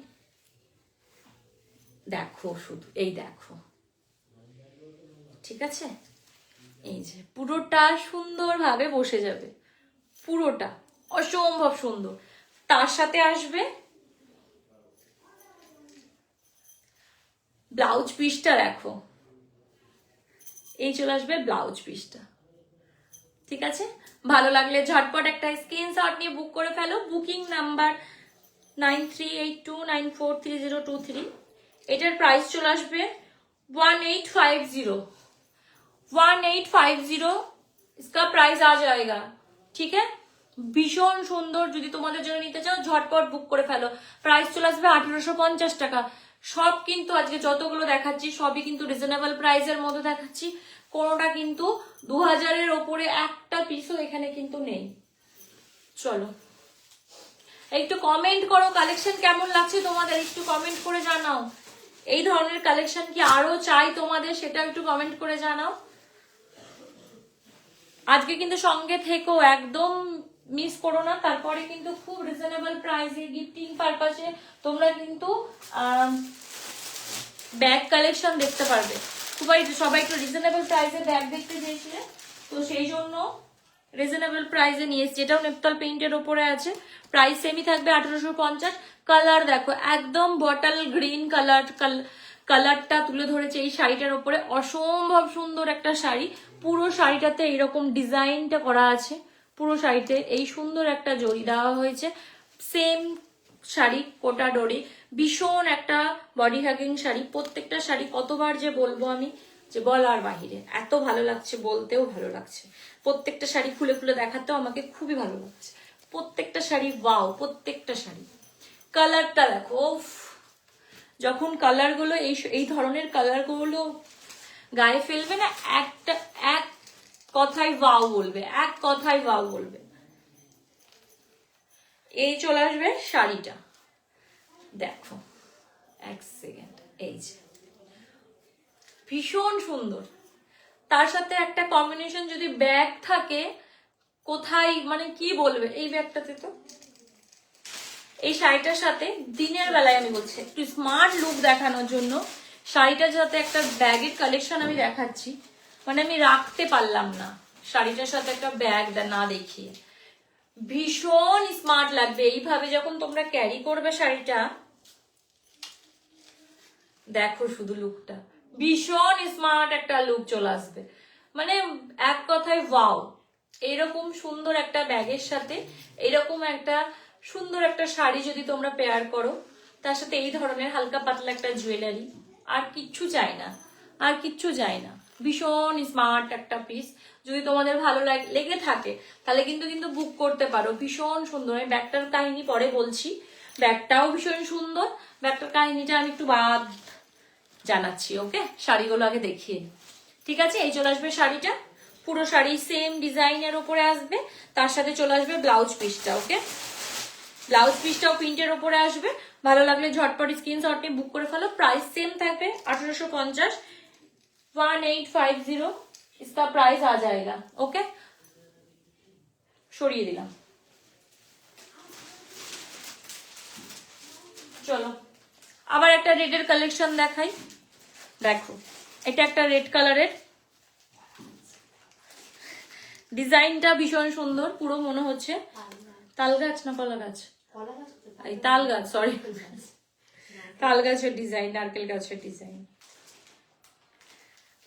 দেখো শুধু এই দেখো, ঠিক আছে, এই যে পুরোটা সুন্দরভাবে বসে যাবে, পুরোটা অসম্ভব সুন্দর। তার সাথে আসবে ব্লাউজ পিসটা, দেখো এই চলে আসবে ব্লাউজ পিসটা, ঠিক আছে। ভালো লাগলে ঝটপট একটা স্ক্রিনশট নিয়ে বুক করে ফেলো। Booking number 9382943023। এটার প্রাইস চলে আসবে 1850। 1850 इसका प्राइस आ जाएगा। ঠিক है, ভীষণ সুন্দর। যদি তোমাদের জন্য নিতে চাও ঝটপট বুক করে ফেলো। প্রাইস চলে আসবে 1850 টাকা। সব কিন্তু আজকে যতগুলো দেখাচ্ছি সবই কিন্তু রিজনেবল প্রাইসের মধ্যে দেখাচ্ছি, কোনোটা কিন্তু 2000-এর ওপরে একটা পিসও এখানে কিন্তু নেই। চলো একটু কমেন্ট করো কালেকশন কেমন লাগছে তোমাদের, একটু কমেন্ট করে জানাও। এই ধরনের কালেকশন কি আরো চাই তোমাদের, সেটা একটু কমেন্ট করে জানাও। আজকে কিন্তু সঙ্গে থেকো, একদম মিস করো না। তারপরে কিন্তু খুব রিজনেবল প্রাইসে গিফটিং পারপাসে তোমরা কিন্তু ব্যাগ কালেকশন দেখতে পারবে। সবাই একটু রিজনেবল প্রাইসে ব্যাগ দেখতে চেয়েছিলে, তো সেই জন্য রিজনেবল প্রাইসে নিয়ে এসেছি। এটাও নেপতাল পেইন্টের ওপরে আছে, প্রাইস সেমই থাকবে 1850। কালার দেখো, একদম বটল গ্রিন কালারটা তুলে ধরেছে এই শাড়িটার ওপরে। অসম্ভব সুন্দর একটা শাড়ি। পুরো শাড়িটাতে এইরকম ডিজাইনটা করা আছে, পুরো শাড়িতে এই সুন্দর একটা জড়ি দেওয়া হয়েছে। সেম শাড়ি, কোটা ডোরি, ভীষণ একটা বডি হ্যাগিং শাড়ি। প্রত্যেকটা শাড়ি কতবার যে বলবো আমি, যে বলার বাহিরে, এত ভালো লাগছে, বলতেও ভালো লাগছে। প্রত্যেকটা শাড়ি খুলে খুলে দেখাতেও আমাকে খুবই ভালো লাগছে। প্রত্যেকটা শাড়ি ওয়াও, প্রত্যেকটা শাড়ি। কালারটা দেখো, যখন কালারগুলো এই ধরনের কালারগুলো গায়ে ফেলবে না, এক কথায় ওয়াও বলবে, এক কথায় ওয়াও বলবে। এই চলে আসবে শাড়িটা, দেখো এক সেকেন্ড, এই যে ভীষণ সুন্দর। তার সাথে একটা কম্বিনেশন যদি ব্যাগ থাকে, কোথায় মানে কি বলবে এই ব্যাগটাতে, তো এই শাড়িটার সাথে দিনের বেলায় আমি বলছি একটু স্মার্ট লুক দেখানোর জন্য শাড়িটার সাথে একটা ব্যাগের কালেকশন আমি দেখাচ্ছি, মানে আমি রাখতে পারলাম না শাড়িটার সাথে একটা ব্যাগ না দেখিয়ে। ভীষণ স্মার্ট লাগবে এইভাবে যখন তোমরা ক্যারি করবে শাড়িটা। দেখো শুধু লুকটা, ভীষণ স্মার্ট একটা লুক চলে আসবে, মানে এক কথায় ওয়াও। এরকম সুন্দর একটা ব্যাগের সাথে এরকম একটা সুন্দর একটা শাড়ি যদি তোমরা পেয়ার করো, তার সাথে এই ধরনের হালকা পাতলা একটা জুয়েলারি, আর কিচ্ছু চাই না, আর কিচ্ছু চাই না। ভীষণ স্মার্ট একটা পিস। যদি তোমাদের ভালো লেগে থাকে তাহলে কিন্তু বুক করতে পারো। ভীষণ সুন্দর। আমি ব্যাগটার কাহিনী পরে বলছি, ব্যাগটাও ভীষণ সুন্দর। ব্যাগটার কাহিনীটা আমি একটু বাদ জানাচ্ছি, ওকে? শাড়িগুলো আগে দেখিয়ে, ঠিক আছে? এই চলে আসবে শাড়িটা, পুরো শাড়ি সেম ডিজাইনের উপরে আসবে, তার সাথে চলে আসবে ব্লাউজ পিসটা, ওকে? ব্লাউজ পিসটাও প্রিন্টের ওপরে আসবে। ভালো লাগলে ঝটপট স্ক্রিনশট নিয়ে বুক করে ফেলো। প্রাইস সেম থাকবে 1850, 1850 इसका प्राइस आ जाएगा, ओके? সরিয়ে দিলাম। চলো আবার একটা রেডের কালেকশন দেখাই। দেখো এটা একটা রেড কালারের, ডিজাইনটা ভীষণ সুন্দর। পুরো মনে হচ্ছে তাল গাছ না কলা গাছ, এই তাল গাছ, সরি, তাল গাছের ডিজাইন, নারকেল গাছের ডিজাইন।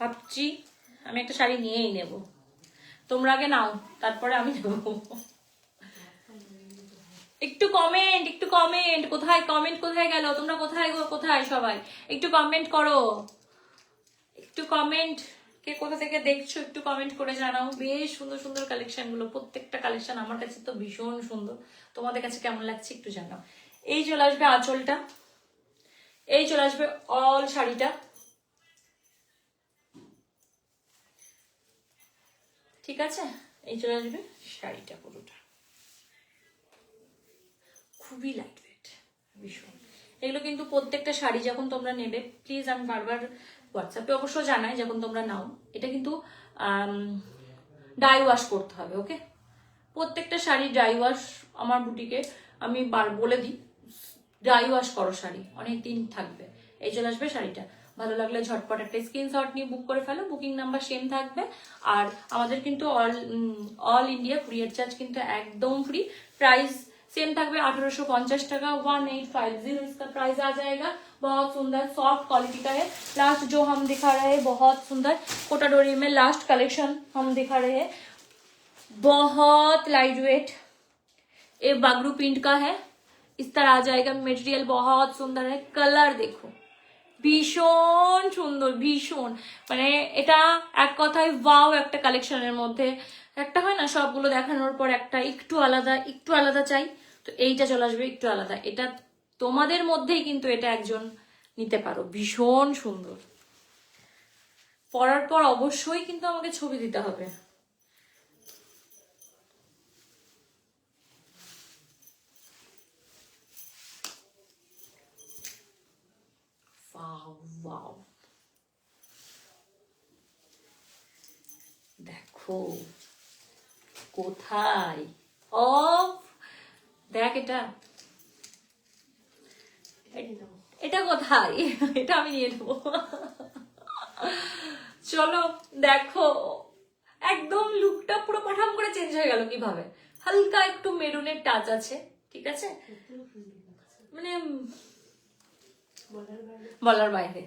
ভাবছি আমি একটা শাড়ি নিয়েই নেব, তোমরা আগে নাও তারপরে আমি নেব। একটু কমেন্ট কোথায়, কমেন্ট কোথায় গেল তোমরা, কোথায় সবাই একটু কমেন্ট করো, একটু কমেন্ট, কে কোথা থেকে দেখছো একটু কমেন্ট করে জানাও। বেশ সুন্দর সুন্দর কালেকশন গুলো, প্রত্যেকটা কালেকশন আমার কাছে তো ভীষণ সুন্দর। তোমাদের কাছে কেমন লাগছে একটু জানাও। এই চলে আসবে আঁচলটা, এই চলে আসবে অল শাড়িটা, ঠিক আছে? এই চলে আসবে শাড়িটা পুরোটা, খুবই লাইট ওয়েট, ভীষণ। এগুলো কিন্তু প্রত্যেকটা শাড়ি যখন তোমরা নেবে, প্লিজ আমি বারবার হোয়াটসঅ্যাপে অবশ্য জানাই যখন তোমরা নাও, এটা কিন্তু ডাই ওয়াশ করতে হবে, ওকে? প্রত্যেকটা শাড়ি ড্রাই ওয়াশ আমার বুটিকে আমি বলে দিই, ড্রাই ওয়াশ করো শাড়ি, অনেক দিন থাকবে। এই চলে আসবে শাড়িটা। ভালো লাগলে ঝটপট একটা স্ক্রিনশট নিয়ে বুক করে ফেলো। বুকিং নাম্বার সেম থাকবে, আর আমাদের কিন্তু অল ইন্ডিয়া কুরিয়ার চার্জ কিন্তু একদম फ्री। प्राइस सेम থাকবে 1850 টাকা, 1850 इसका प्राइस आ जाएगा। बहुत सुंदर सॉफ्ट क्वालिटी का है। लास्ट जो हम दिखा रहे हैं बहुत सुंदर कोटा डोरी में लास्ट कलेक्शन हम दिखा रहे हैं, बहुत लाइट वेट। ये बागरू प्रिंट का है, इस तरह आ जाएगा। मटेरियल बहुत सुंदर है, कलर देखो ভীষণ সুন্দর, ভীষণ মানে এটা এক কথায় ওয়াও একটা কালেকশনের মধ্যে। একটা হয় না সবগুলো দেখানোর পর একটা একটু আলাদা চাই, তো এইটা চলে আসবে একটু আলাদা। এটা তোমাদের মধ্যেই কিন্তু এটা একজন নিতে পারো, ভীষণ সুন্দর। পরার পর অবশ্যই কিন্তু আমাকে ছবি দিতে হবে। ওয়াও, দেখো কোথায়, ও দেখ এটা কোথায়, এটা আমি নিয়ে নেবো। চলো দেখো, একদম লুকটা পুরো পাঠাম করে চেঞ্জ হয়ে গেল কিভাবে। হালকা একটু মেরুনের টাচ আছে, ঠিক আছে, মানে বলার বাইরে।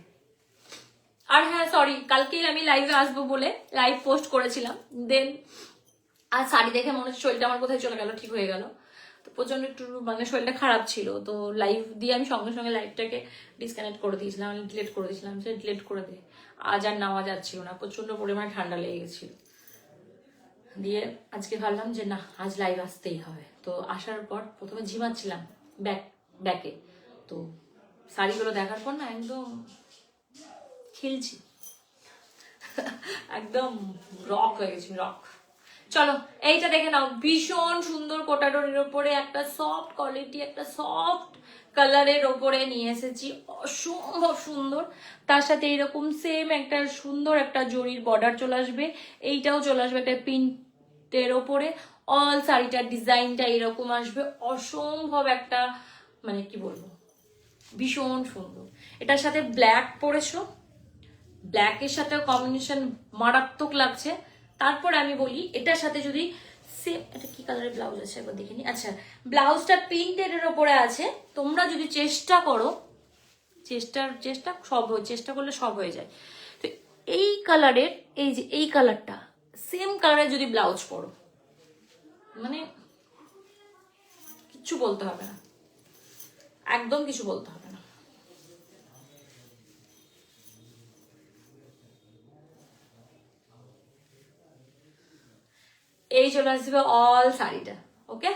আর হ্যাঁ সরি, কালকেই আমি লাইভে আসবো বলে লাইভ পোস্ট করেছিলাম, দেন আর শাড়ি দেখে মনে হচ্ছে শরীরটা আমার কোথায় চলে গেল, ঠিক হয়ে গেল। তো প্রচন্ড একটু মানে শরীরটা খারাপ ছিল, তো লাইভ দিয়ে আমি সঙ্গে সঙ্গে লাইভটাকে ডিসকানেক্ট করে দিয়েছিলাম, ডিলেট করে দিয়েছিলাম, সে ডিলেট করে দিয়ে আজ আর নেওয়া যাচ্ছিল না, প্রচন্ড পরিমাণে ঠান্ডা লেগে গেছিল। দিয়ে আজকে ভাবলাম যে না, আজ লাইভ আসতেই হবে। তো আসার পর প্রথমে ঝিমাচ্ছিলাম ব্যাকে, তো শাড়িগুলো দেখার পর না একদম খেলছি, একদম রক হয়ে গেছি, রক। চলো এইটা দেখে নাও, ভীষণ সুন্দর কোটাডোরির ওপরে একটা সফট কোয়ালিটি, একটা সফট কালারের ওপরে নিয়ে এসেছি, অসম্ভব সুন্দর। তার সাথে এরকম সেম একটা সুন্দর একটা জরির বর্ডার চলে আসবে, এইটাও চলে আসবে একটা প্রিন্টের ওপরে। অল শাড়িটার ডিজাইনটা এরকম আসবে, অসম্ভব একটা মানে কি বলবো, ভীষণ সুন্দর। এটার সাথে ব্ল্যাক পরেছো, ব্ল্যাকের সাথে কম্বিনেশন মারাত্মক লাগছে। তারপর আমি বলি এটার সাথে যদি সেম, এটা কি কালারের ব্লাউজ আছে একবার দেখে নি। আচ্ছা, ব্লাউজটা প্রিন্টেড এর উপরে আছে, তোমরা যদি চেষ্টা করো, চেষ্টা করলে সব হয়ে যায়। তো এই কালারের, এই যে এই কালারটা সেম কালারের যদি ব্লাউজ পরো, মানে কিচ্ছু বলতে হবে না, একদম কিছু বলতে হবে না। এই চলে আসবে অল শাড়িটা, ওকে।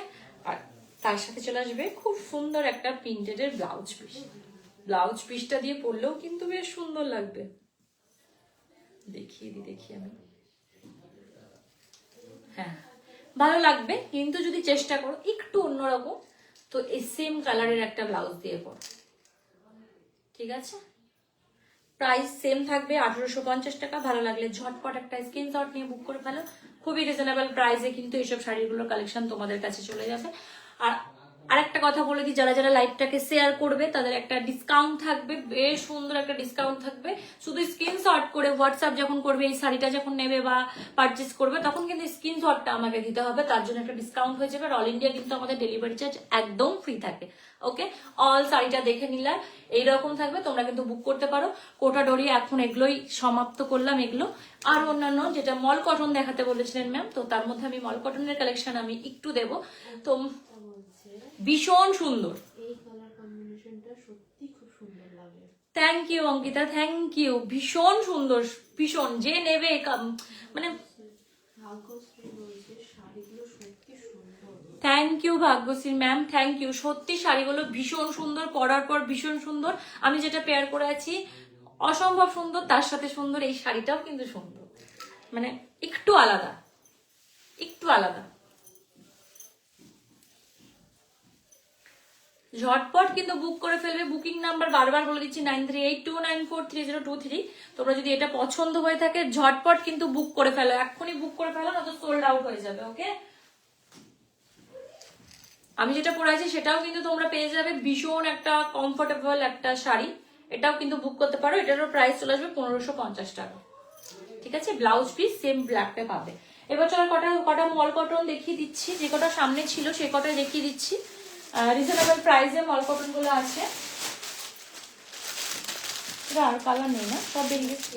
আর তার সাথে চলে আসবে খুব সুন্দর একটা প্রিন্টেড এর ব্লাউজ পিস। ব্লাউজ পিসটা দিয়ে পরলেও কিন্তু বেশ সুন্দর লাগবে, দেখি আমি, হ্যাঁ ভালো লাগবে। কিন্তু যদি চেষ্টা করো একটু অন্যরকম, তো এই সেম কালারের একটা ব্লাউজ দিয়ে পরো, ঠিক আছে। প্রাইস সেম থাকবে 1850 টাকা। ভালো লাগলে ঝটপট একটা স্ক্রিনশট নিয়ে বুক করে ফেলো, খুবই রিজনেবল প্রাইসে কিন্তু এইসব শাড়িগুলোর কালেকশন তোমাদের কাছে চলে যাবে। আর আরেকটা কথা বলে দিই, যারা যারা লাইভটাকে শেয়ার করবে তাদের একটা ডিসকাউন্ট থাকবে, বেশ সুন্দর একটা ডিসকাউন্ট থাকবে। শুধু স্ক্রিনশট করে হোয়াটসঅ্যাপ যখন করবে, এই শাড়িটা যখন নেবে বা পারচেস করবে, তখন কিন্তু স্ক্রিনশটটা আমাকে দিতে হবে, তার জন্য একটা ডিসকাউন্ট হয়ে যাবে। আর অল ইন্ডিয়া কিন্তু আমাদের ডেলিভারি চার্জ একদম ফ্রি থাকে, ওকে। অল শাড়িটা দেখে নিলাম, এইরকম থাকবে, তোমরা কিন্তু বুক করতে পারো। কোটাডোরি এখন এগুলোই সমাপ্ত করলাম, এগুলো আর অন্যান্য যেটা মল কটন দেখাতে বলেছিলেন ম্যাম, তো তার মধ্যে আমি মল কটনের কালেকশন আমি একটু দেবো। তো ভীষণ সুন্দর, thank you Ankita, thank you, ভীষণ সুন্দর, ভীষণ। যে নেবে মানে thank you Bhagyashree ma'am, thank you. সত্যি শাড়িগুলো ভীষণ সুন্দর, পরার পর ভীষণ সুন্দর। আমি যেটা পেয়ার করে আছি অসম্ভব সুন্দর, তার সাথে সুন্দর এই শাড়িটাও কিন্তু সুন্দর, মানে একটু আলাদা, একটু আলাদা। ঝটপট কিন্তু বুক করে ফেলবে। বুকিং নাম্বার বারবার বলে দিচ্ছি 9382943023। তোমরা যদি এটা পছন্দ হয়ে থাকে ঝটপট কিন্তু বুক করে ফেলো, এক্ষুনি বুক করে ফেলো, না তো সোল্ড আউট হয়ে যাবে, ওকে। আমি যেটা পরে আছি সেটাও কিন্তু তোমরা পেয়ে যাবে, ভীষণ একটা কমফোর্টেবল একটা শাড়ি, এটাও কিন্তু বুক করতে পারো। এটারও প্রাইস চলে আসবে 1550 টাকা, ঠিক আছে। ব্লাউজ পিস সেম ব্ল্যাকটা পাবে। এবার চলো কটা মল কটন দেখিয়ে দিচ্ছি, যে কটা সামনে ছিল সেই কটা দেখিয়ে দিচ্ছি। রিজনেবল প্রাইসে মল কটন গুলো আছে। আর কালার নেই না, সব বেরিয়ে গেছে,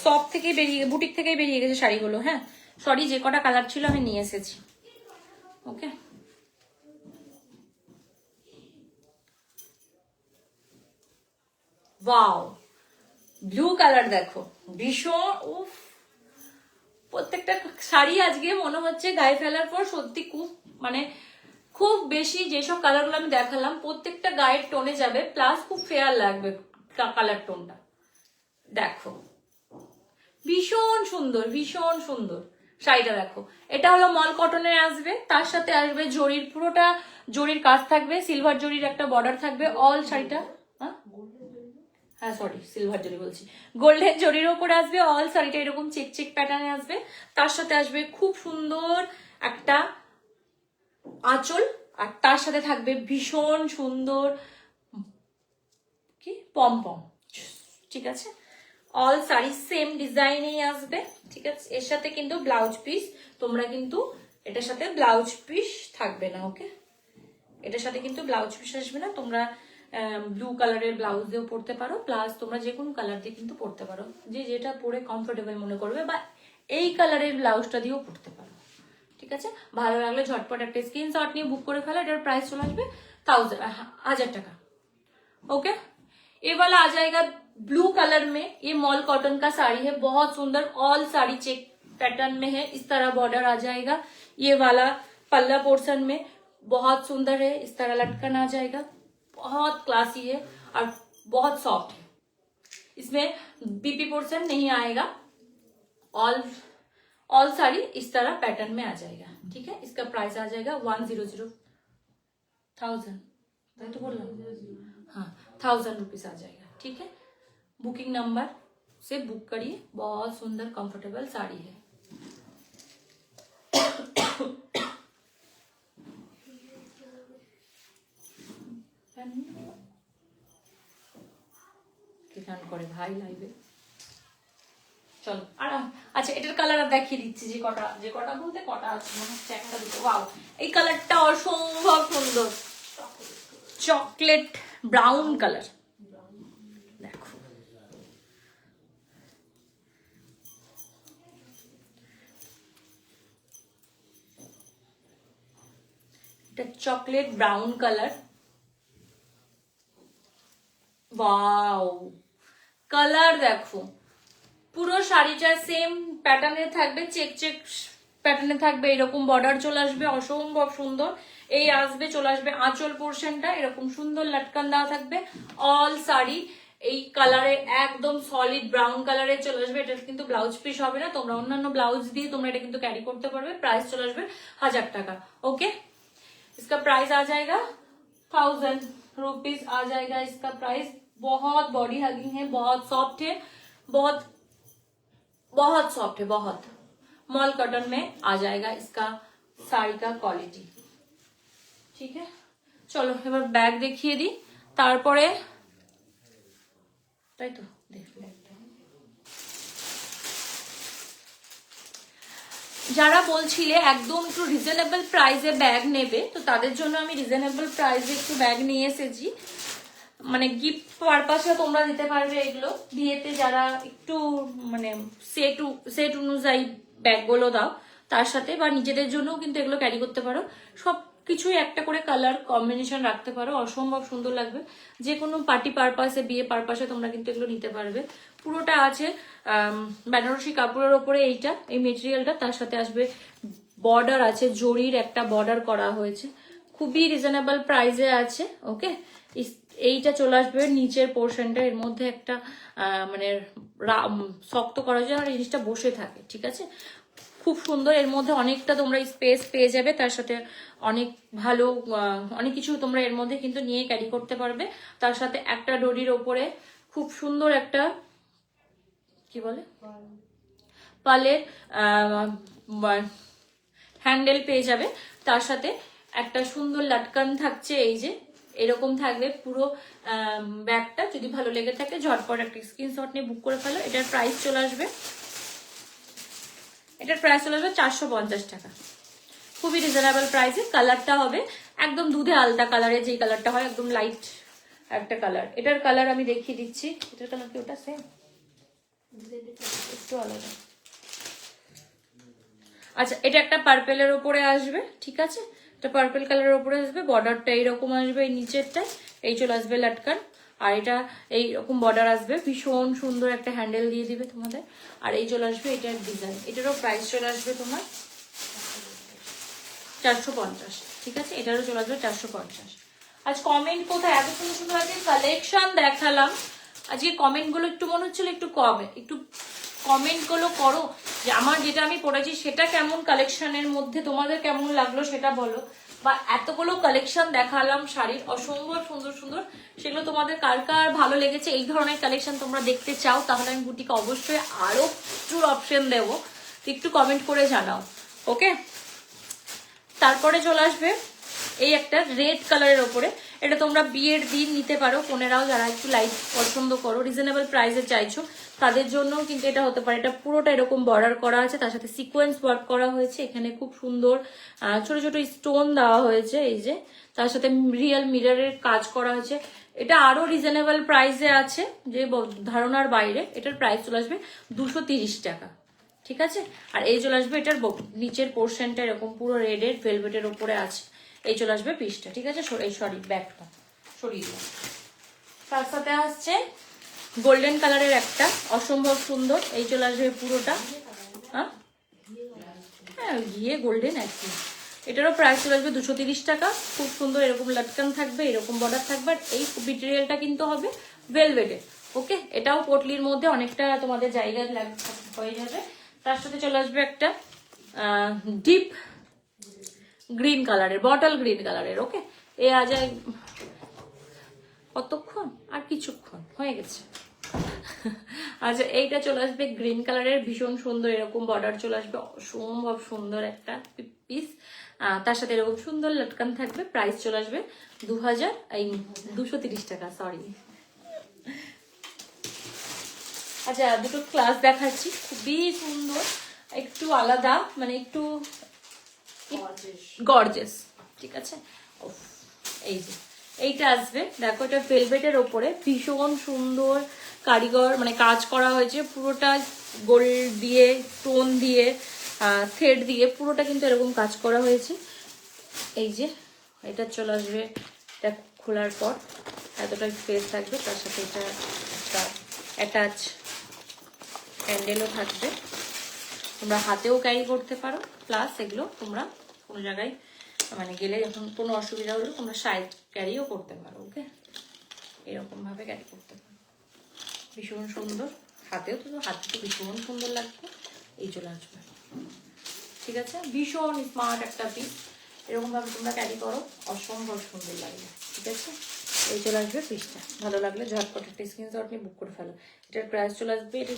সব থেকে বেরিয়ে, বুটিক থেকেই বেরিয়ে গেছে শাড়িগুলো। হ্যাঁ সরি, যে কটা কালার ছিল আমি নিয়ে এসেছি, ওকে। ওয়াও, ব্লু কালার দেখো, ভীষণ উফ। প্রত্যেকটা শাড়ি আজকে মনে হচ্ছে গায়ে ফেলার পর সত্যি খুব মানে খুব বেশি যেসব কালারগুলো আমি দেখালাম প্রত্যেকটা গায়ের টোনে যাবে, প্লাস খুব ফেয়ার লাগবে কালার টোনটা। দেখো ভীষণ সুন্দর, ভীষণ সুন্দর শাড়িটা দেখো। এটা হলো মল কটনের আসবে, তার সাথে আসবে জরির, পুরোটা জরির কাজ থাকবে, সিলভার জরির একটা বর্ডার থাকবে অল শাড়িটা। হ্যাঁ সরি, সিলভার জরি বলছি, গোল্ডেন জরির ওপরে আসবে অল শাড়িটা, এরকম চেক চেক প্যাটার্নে আসবে। তার সাথে আসবে খুব সুন্দর একটা আঁচল, আর তার সাথে থাকবে ভীষণ সুন্দর কি পমপম। ঠিক আছে, অল শাড়ি সেম ডিজাইনেই আসবে। ঠিক আছে, এর সাথে কিন্তু ব্লাউজ পিস তোমরা কিন্তু এটার সাথে ব্লাউজ পিস থাকবে না। ওকে, এটার সাথে কিন্তু ব্লাউজ পিস আসবে না। তোমরা ব্লু কালারের ব্লাউজ দিয়েও পরতে পারো, প্লাস তোমরা যে কোনো কালার দিয়ে কিন্তু পরতে পারো, যে যেটা পরে কমফোর্টেবল মনে করবে, বা এই কালারের ব্লাউজটা দিয়েও পরতে পারো। ঠিক আছে, ভালো লাগলে ঝটপট একটা স্ক্রিনশট নিয়ে বুক করে ফেলো। এটার প্রাইস চলে আসবে 1000 টাকা। ओके, ये वाला आ जाएगा ब्लू कलर में। ये मॉल कॉटन का साड़ी है, बहुत सुंदर, ऑल साड़ी चेक पैटर्न में है, इस तरह बॉर्डर आ जाएगा। ये वाला पल्ला पोर्शन में बहुत सुंदर है, इस तरह लटकन आ जाएगा, बहुत क्लासी है और बहुत सॉफ्ट है। इसमें बीपी पोर्शन नहीं आएगा, ऑल साड़ी इस तरह पैटर्न में आ जाएगा। ठीक है, इसका प्राइस आ जाएगा 100,000, तो बोल रहा हूँ, हाँ 1000 रुपीज आ जाएगा। ठीक है, बुकिंग नंबर से बुक करिए, बहुत सुंदर कंफर्टेबल साड़ी है। করে ভাই লাইভে চলো। আর আচ্ছা, এটার কালার দেখিয়ে দিচ্ছি, যে কটা বলতে কটা আছে মনে হচ্ছে, একটা দুটো। ওয়াও, এই কালারটা অসম্ভব সুন্দর, চকলেট ব্রাউন কালার। দেখো এটা chocolate brown colour. Wow, colour দেখো, পুরো শাড়িটা সেম প্যাটার্নে থাকবে, চেক চেক প্যাটার্নে থাকবে, এরকম বর্ডার চলে আসবে, অসম্ভব সুন্দর। এই আসবে, চলে আসবে আঁচল পোর্শনটা, এরকম সুন্দর লটকান দেওয়া থাকবে। অল শাড়ি এই কালারে একদম সলিড ব্রাউন কালারে চলে আসবে। এটা কিন্তু ব্লাউজ পিস হবে না, তোমরা অন্যান্য ব্লাউজ দিয়ে তোমরা এটা কিন্তু ক্যারি করতে পারবে। প্রাইস চলে আসবে 1000 টাকা। ओके, इसका प्राइस आ जाएगा 1000 रुपीज आ जाएगा इसका प्राइस। बहुत बॉडी हगिंग है, बहुत सॉफ्ट है, बहुत बहुत सॉफ्ट है, बहुत मॉल कॉटन में आ जाएगा इसका साड़ी का क्वालिटी। ठीक है, চলো এবার ব্যাগ দেখিয়ে দিই, তারপরে তাই তো যারা বলছিলে একদম একটু রিজনেবল প্রাইসে ব্যাগ নেবে, তো তাদের জন্য আমি রিজনেবল প্রাইসে একটু ব্যাগ নিয়ে এসেছি। মানে গিফট পারপাসে তোমরা দিতে পারবে এগুলো, বিয়েতে যারা একটু মানে সেট অনুযায়ী ব্যাগগুলো দাও তার সাথে, বা নিজেদের জন্যও কিন্তু এগুলো ক্যারি করতে পারো। সব কিছুই একটা করে কালার কম্বিনেশন রাখতে পারো, অসম্ভব সুন্দর লাগবে। যে কোনো পার্টি পারপাসে, বিয়ে পারপাসে তোমরা কিন্তু এগুলো নিতে পারবে। পুরোটা আছে বেনারসি কাপড়ের ওপরে এইটা, এই মেটেরিয়ালটা, তার সাথে আসবে বর্ডার আছে, জরির একটা বর্ডার করা হয়েছে, খুবই রিজনেবল প্রাইসে আছে। ওকে, এইটা চলে আসবে নিচের পোর্শনটা, এর মধ্যে একটা মানে শক্ত করা যায়, আর জিনিসটা বসে থাকে। ঠিক আছে, খুব সুন্দর, এর মধ্যে অনেকটা তোমরা স্পেস পেয়ে যাবে, তার সাথে অনেক ভালো অনেক কিছু তোমরা এর মধ্যে কিন্তু নিয়ে ক্যারি করতে পারবে। তার সাথে একটা ডরির ওপরে খুব সুন্দর একটা কি বলে পালের হ্যান্ডেল পেয়ে যাবে, তার সাথে একটা সুন্দর লটকান থাকছে, এই যে এরকম থাকবে পুরো ব্যাগটা। যদি ভালো লেগে থাকে ঝটপট একটা স্ক্রিনশট নিয়ে বুক করে ফেলো। এটার প্রাইস চলে আসবে 450 টাকা, খুবই রিজনেবল প্রাইসে। কালারটা হবে একদম দুধে আলতা কালারে, যেই কালারটা হয় একদম লাইট একটা কালার। এটার কালার আমি দেখিয়ে দিচ্ছি, এটার কালার কি ওটা সেম, একটু আলাদা। আচ্ছা, এটা একটা পার্পেলের ওপরে আসবে। ঠিক আছে, এটা পার্পেল কালারের ওপরে আসবে, বর্ডারটা এইরকম আসবে, এই নিচেরটায় এই চলে আসবে লটকান, আর এটা এইরকম বর্ডার আসবে, ভীষণ সুন্দর একটা হ্যান্ডেল দিয়ে দিবে তোমাদের। আর এই চলে আসবে এটার ডিজাইন, এটারও প্রাইস চলে আসবে তোমার 450, ঠিক আছে, এটারও চলে আসবে 450। আজ কমেন্ট কোথায়, এত সুন্দর সুন্দর আজকে কালেকশন দেখালাম, আজকে কমেন্টগুলো একটু মনে হচ্ছিল একটু কমে, একটু কমেন্টগুলো করো যে আমার যেটা আমি পড়েছি সেটা কেমন, কালেকশনের মধ্যে তোমাদের কেমন লাগলো সেটা বলো। বা এতগুলো কালেকশন দেখালাম শাড়ির, অসম্ভব সুন্দর সুন্দর, সেগুলো তোমাদের কার কার ভালো লেগেছে, এই ধরনের কালেকশন তোমরা দেখতে চাও, তাহলে আমি বুটিকে অবশ্যই আরো প্রচুর অপশন দেবো, একটু কমেন্ট করে জানাও। ওকে, তারপরে চলে আসবে এই একটা রেড কালারের ওপরে, এটা তোমরা বিয়ের দিন নিতে পারো, কোনেরাও যারা একটু লাইট পছন্দ করো, রিজনেবল প্রাইসে চাইছো তাদের জন্য কিন্তু এটা হতে পারে। এটা পুরোটা এরকম বর্ডার করা আছে, তার সাথে সিকোয়েন্স ওয়ার্ক করা হয়েছে, এখানে খুব সুন্দর ছোট ছোট স্টোন দেওয়া হয়েছে, এই যে তার সাথে রিয়েল মিররের কাজ করা হয়েছে। এটা আরো রিজনেবল প্রাইসে আছে, যে ধারণার বাইরে। এটার প্রাইস চলে আসবে 230 টাকা, ঠিক আছে। আর এই চলে আসবে এটার নিচের পোর্শনটা এরকম পুরো রেডের ভেলভেটের উপরে আছে, এই চলে আসবে পিসটা, ঠিক আছে। এই সরি ব্যাগটা সরিয়ে দিলাম। তার সাথে আসছে গোল্ডেন কালারের একটা অসম্ভব সুন্দর, এই চলে আসবে পুরোটা, হ্যাঁ ঘিয়ে গোল্ডেন একই। এটারও প্রাইস চলে আসবে 230 টাকা। খুব সুন্দর এরকম লটকান থাকবে, এরকম বর্ডার থাকবে, আর এই মেটেরিয়ালটা কিন্তু হবে ভেলভেটের। ওকে, এটাও পটলির মধ্যে অনেকটা তোমাদের জায়গা হয়ে যাবে। তার সাথে চলে আসবে একটা ডিপ গ্রিন কালারের, বটল গ্রিন কালারের। ওকে, এ আজ কতক্ষণ, আর কিছুক্ষণ হয়ে গেছে। আচ্ছা, এইটা চলে আসবে গ্রিন কালারের, ভীষণ সুন্দর এরকম বর্ডার চলে আসবে, অসম্ভব সুন্দর একটা পিস, তার সাথে এরকম সুন্দর লটকান থাকবে। প্রাইস চলে আসবে 230 টাকা, সরি। আচ্ছা, দুটো ক্লাস দেখাচ্ছি, খুবই সুন্দর, একটু আলাদা, মানে একটু গর্জেস, ঠিক আছে। এই যে এইটা আসবে, দেখো এটা ভেলভেটের ওপরে ভীষণ সুন্দর কারিগর মানে কাজ করা হয়েছে, পুরোটা গোল্ড দিয়ে, স্টোন দিয়ে, থ্রেড দিয়ে পুরোটা কিন্তু এরকম কাজ করা হয়েছে। এই যে এটা চলে আসবে, এটা খোলার পর এতটা স্পেস থাকবে, তার সাথে এটা একটা অ্যাটাচ হ্যান্ডেলও থাকবে, তোমরা হাতেও ক্যারি করতে পারো, প্লাস এগুলো তোমরা কোনো জায়গায় মানে গেলে যখন কোনো অসুবিধা হলো তোমরা সাইড ক্যারিও করতে পারো। ওকে, এরকম ভাবে ক্যারি করতে পারো, ভীষণ সুন্দর, হাতেও তো ভীষণ সুন্দর লাগবে। এই চলে আসবে, ঠিক আছে, ভীষণ স্মার্ট একটা পিস, এরকম ভাবে তোমরা ক্যারি করো, অসম্ভব সুন্দর লাগবে, ঠিক আছে। এই চলে আসবে পিসটা, ভালো লাগলে ঝটপট একটা স্ক্রিনশট নিয়ে বুক করে ফেলো। এটার প্রাইস চলে আসবে, এটা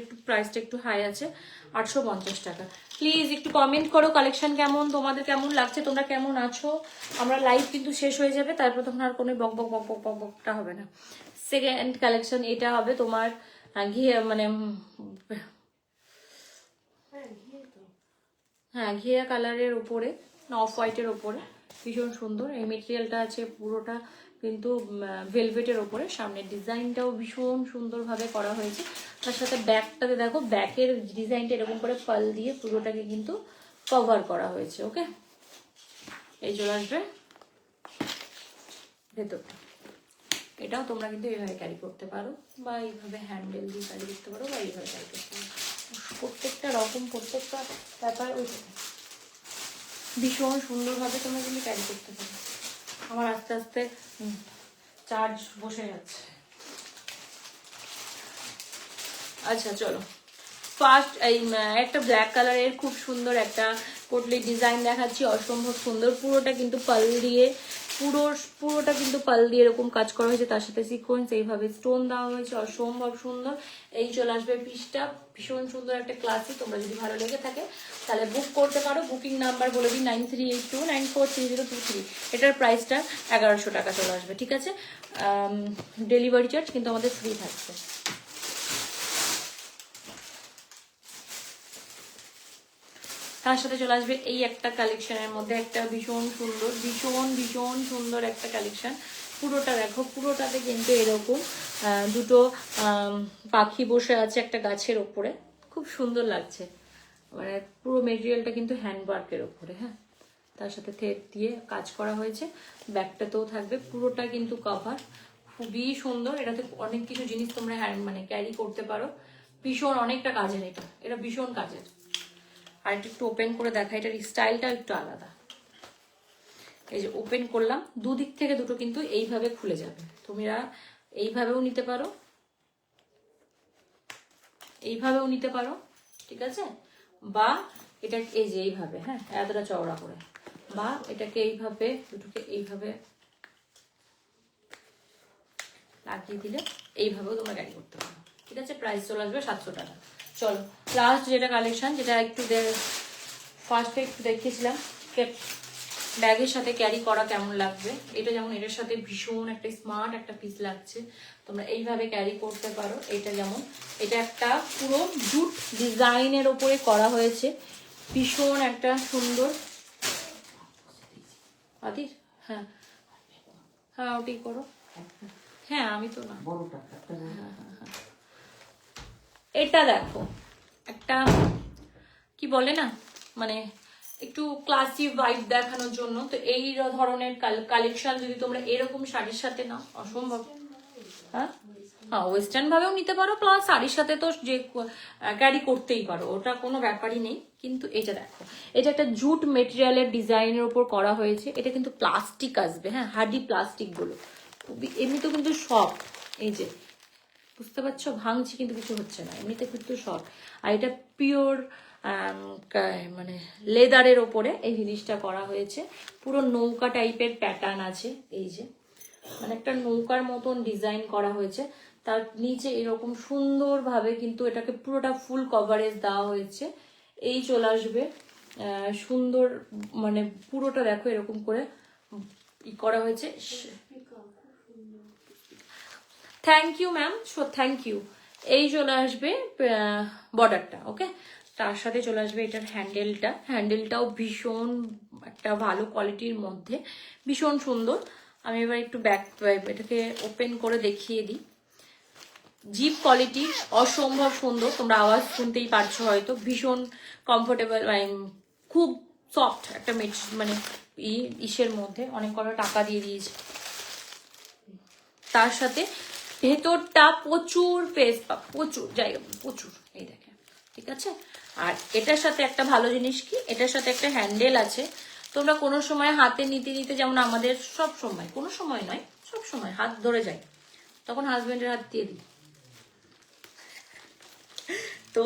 একটু প্রাইসটা একটু হাই আছে, 850 টাকা। প্লিজ একটু কমেন্ট করো কালেকশন কেমন, তোমাদের কেমন লাগছে, তোমরা কেমন আছো। আমরা লাইভ কিন্তু শেষ হয়ে যাবে, তারপর তখন আর কোনো বক বক বক বক বক বকটা হবে না। সেকেন্ড কালেকশন এটা হবে তোমার ঘিয়ে মানে হ্যাঁ ঘিয়া কালারের উপরে, অফ হোয়াইটের ওপরে, ভীষণ সুন্দর। এই মেটেরিয়ালটা আছে পুরোটা কিন্তু ভেলভেটের ওপরে, সামনের ডিজাইনটাও ভীষণ সুন্দরভাবে করা হয়েছে। তার সাথে ব্যাকটাতে দেখো, ব্যাকের ডিজাইনটা এরকম করে পাল দিয়ে পুরোটাকে কিন্তু কভার করা হয়েছে। ওকে, এই চলে আসবে ভেতরটা, এটাও তোমরা কিন্তু এইভাবে ক্যারি করতে পারো, বা এইভাবে হ্যান্ডেল দিয়ে ক্যারি করতে পারো, বা এইভাবে ক্যারি করতে পারো। প্রত্যেকটা রকম প্রত্যেকটা ব্যাপার ওই ভীষণ সুন্দরভাবে তোমরা কিন্তু ক্যারি করতে পারো। আমার আস্তে আস্তে চার্জ বসে যাচ্ছে। আচ্ছা চলো, ফার্স্ট এই একটা ব্ল্যাক কালারের খুব সুন্দর একটা পোটলি ডিজাইন দেখাচ্ছি, অসম্ভব সুন্দর, পুরোটা কিন্তু পাল দিয়ে, পুরোটা কিন্তু পাল দিয়ে এরকম কাজ করা হয়েছে, তার সাথে সিকোয়েন্স এইভাবে স্টোন দেওয়া হয়েছে, অসম্ভব সুন্দর। এই চলে আসবে পিসটা, ভীষণ সুন্দর একটা ক্লাসি। তোমরা যদি ভালো লেগে থাকে তাহলে বুক করতে পারো, বুকিং নাম্বার বলে দিই 9382943023। এটার প্রাইসটা 1100 টাকা চলে আসবে, ঠিক আছে। ডেলিভারি চার্জ কিন্তু আমাদের ফ্রি থাকছে। তার সাথে চলে আসবে এই একটা কালেকশনের মধ্যে একটা ভীষণ সুন্দর, ভীষণ ভীষণ সুন্দর একটা কালেকশন। পুরোটা দেখো, পুরোটাতে কিন্তু এরকম দুটো পাখি বসে আছে একটা গাছের ওপরে, খুব সুন্দর লাগছে। মানে পুরো মেটেরিয়ালটা কিন্তু হ্যান্ডওয়ার্কের ওপরে, হ্যাঁ, তার সাথে থ্রেড দিয়ে কাজ করা হয়েছে। ব্যাকটাতেও থাকবে, পুরোটা কিন্তু কভার, খুবই সুন্দর। এটাতে অনেক কিছু জিনিস তোমরা মানে ক্যারি করতে পারো, ভীষণ অনেকটা কাজের। এটা ভীষণ কাজের। আর একটু ওপেন করে দেখা, এটার স্টাইলটা একটু আলাদা। এই যে ওপেন করলাম, দুদিক থেকে দুটো কিন্তু এইভাবে খুলে যাবে। তোমরা এইভাবেও নিতে পারো, এইভাবেও নিতে পারো, ঠিক আছে? বা এটা এই যে এইভাবে, হ্যাঁ, এতটা চওড়া করে, বা এটাকে এইভাবে দুটোকে এইভাবে লাগিয়ে দিলে এইভাবেও তোমরা ক্যারি করতে পারো, ঠিক আছে? প্রাইস চলে আসবে 700 টাকা। চলো লাস্ট যেটা কালেকশন, যেটা একটু ফার্স্টে একটু দেখিয়েছিলাম ব্যাগের সাথে ক্যারি করা কেমন লাগবে। এটা যেমন এটার সাথে ভীষণ একটা স্মার্ট একটা পিস লাগছে, তোমরা এইভাবে ক্যারি করতে পারো। এটা যেমন এটা একটা পুরো জুট ডিজাইনের ওপরে করা হয়েছে, ভীষণ একটা সুন্দর। আদির হ্যাঁ হ্যাঁ ওটাই করো, হ্যাঁ আমি তো না। এটা দেখো একটা কি বলে না, মানে একটু ক্লাসি ভাইব দেখানোর জন্য। তো এই ধরনের কালেকশন যদি তোমরা এরকম শাড়ির সাথে নাও, অসম্ভব। হ্যাঁ হ্যাঁ, ওয়েস্টার্ন ভাবেও নিতে পারো, প্লাস শাড়ির সাথে তো যে ক্যারি করতেই পারো, ওটা কোনো ব্যাপারই নেই। কিন্তু এটা দেখো, এটা একটা জুট মেটেরিয়ালের ডিজাইনের উপর করা হয়েছে। এটা কিন্তু প্লাস্টিক আসবে, হ্যাঁ, হার্ডি প্লাস্টিক গুলো, এমনি তো কিন্তু সফট। এই যে বুঝতে পারছো, ভাঙছি কিন্তু কিছু হচ্ছে না, এমনিতে কিন্তু সফট। আর এটা পিওর মানে লেদারের ওপরে এই জিনিসটা করা হয়েছে। পুরো নৌকা টাইপের প্যাটার্ন আছে, এই যে মানে একটা নৌকার মতন ডিজাইন করা হয়েছে। তার নিচে এরকম সুন্দরভাবে কিন্তু এটাকে পুরোটা ফুল কভারেজ দেওয়া হয়েছে। এই চলে আসবে সুন্দর, মানে পুরোটা দেখো এরকম করে করা হয়েছে। Thank you ma'am, so thank you. এই চলে আসবে বর্ডারটা, ওকে। তার সাথে চলে আসবে এটার হ্যান্ডেলটাও ভীষণ একটা ভালো কোয়ালিটির মধ্যে, ভীষণ সুন্দর। আমি এবার একটু এটাকে ওপেন করে দেখিয়ে দিই। জিপ কোয়ালিটি অসম্ভব সুন্দর, তোমরা আওয়াজ শুনতেই পারছো হয়তো। ভীষণ কমফোর্টেবল, খুব সফট একটা মানে ইসের মধ্যে অনেক কটা টাকা দিয়ে দিয়েছে। তার সাথে ভেতরটা প্রচুর প্রচুর জায়গা, প্রচুর, এই দেখেন, ঠিক আছে? আর এটার সাথে একটা ভালো জিনিস কি, এটার সাথে একটা হ্যান্ডেল আছে। তোমরা কোনো সময় হাতে নিতে নিতে, যেমন আমাদের সব সময়, কোনো সময় নয়, সব সময় হাত ধরে যায়, তখন হাজবেন্ডের হাত দিয়ে দিই। তো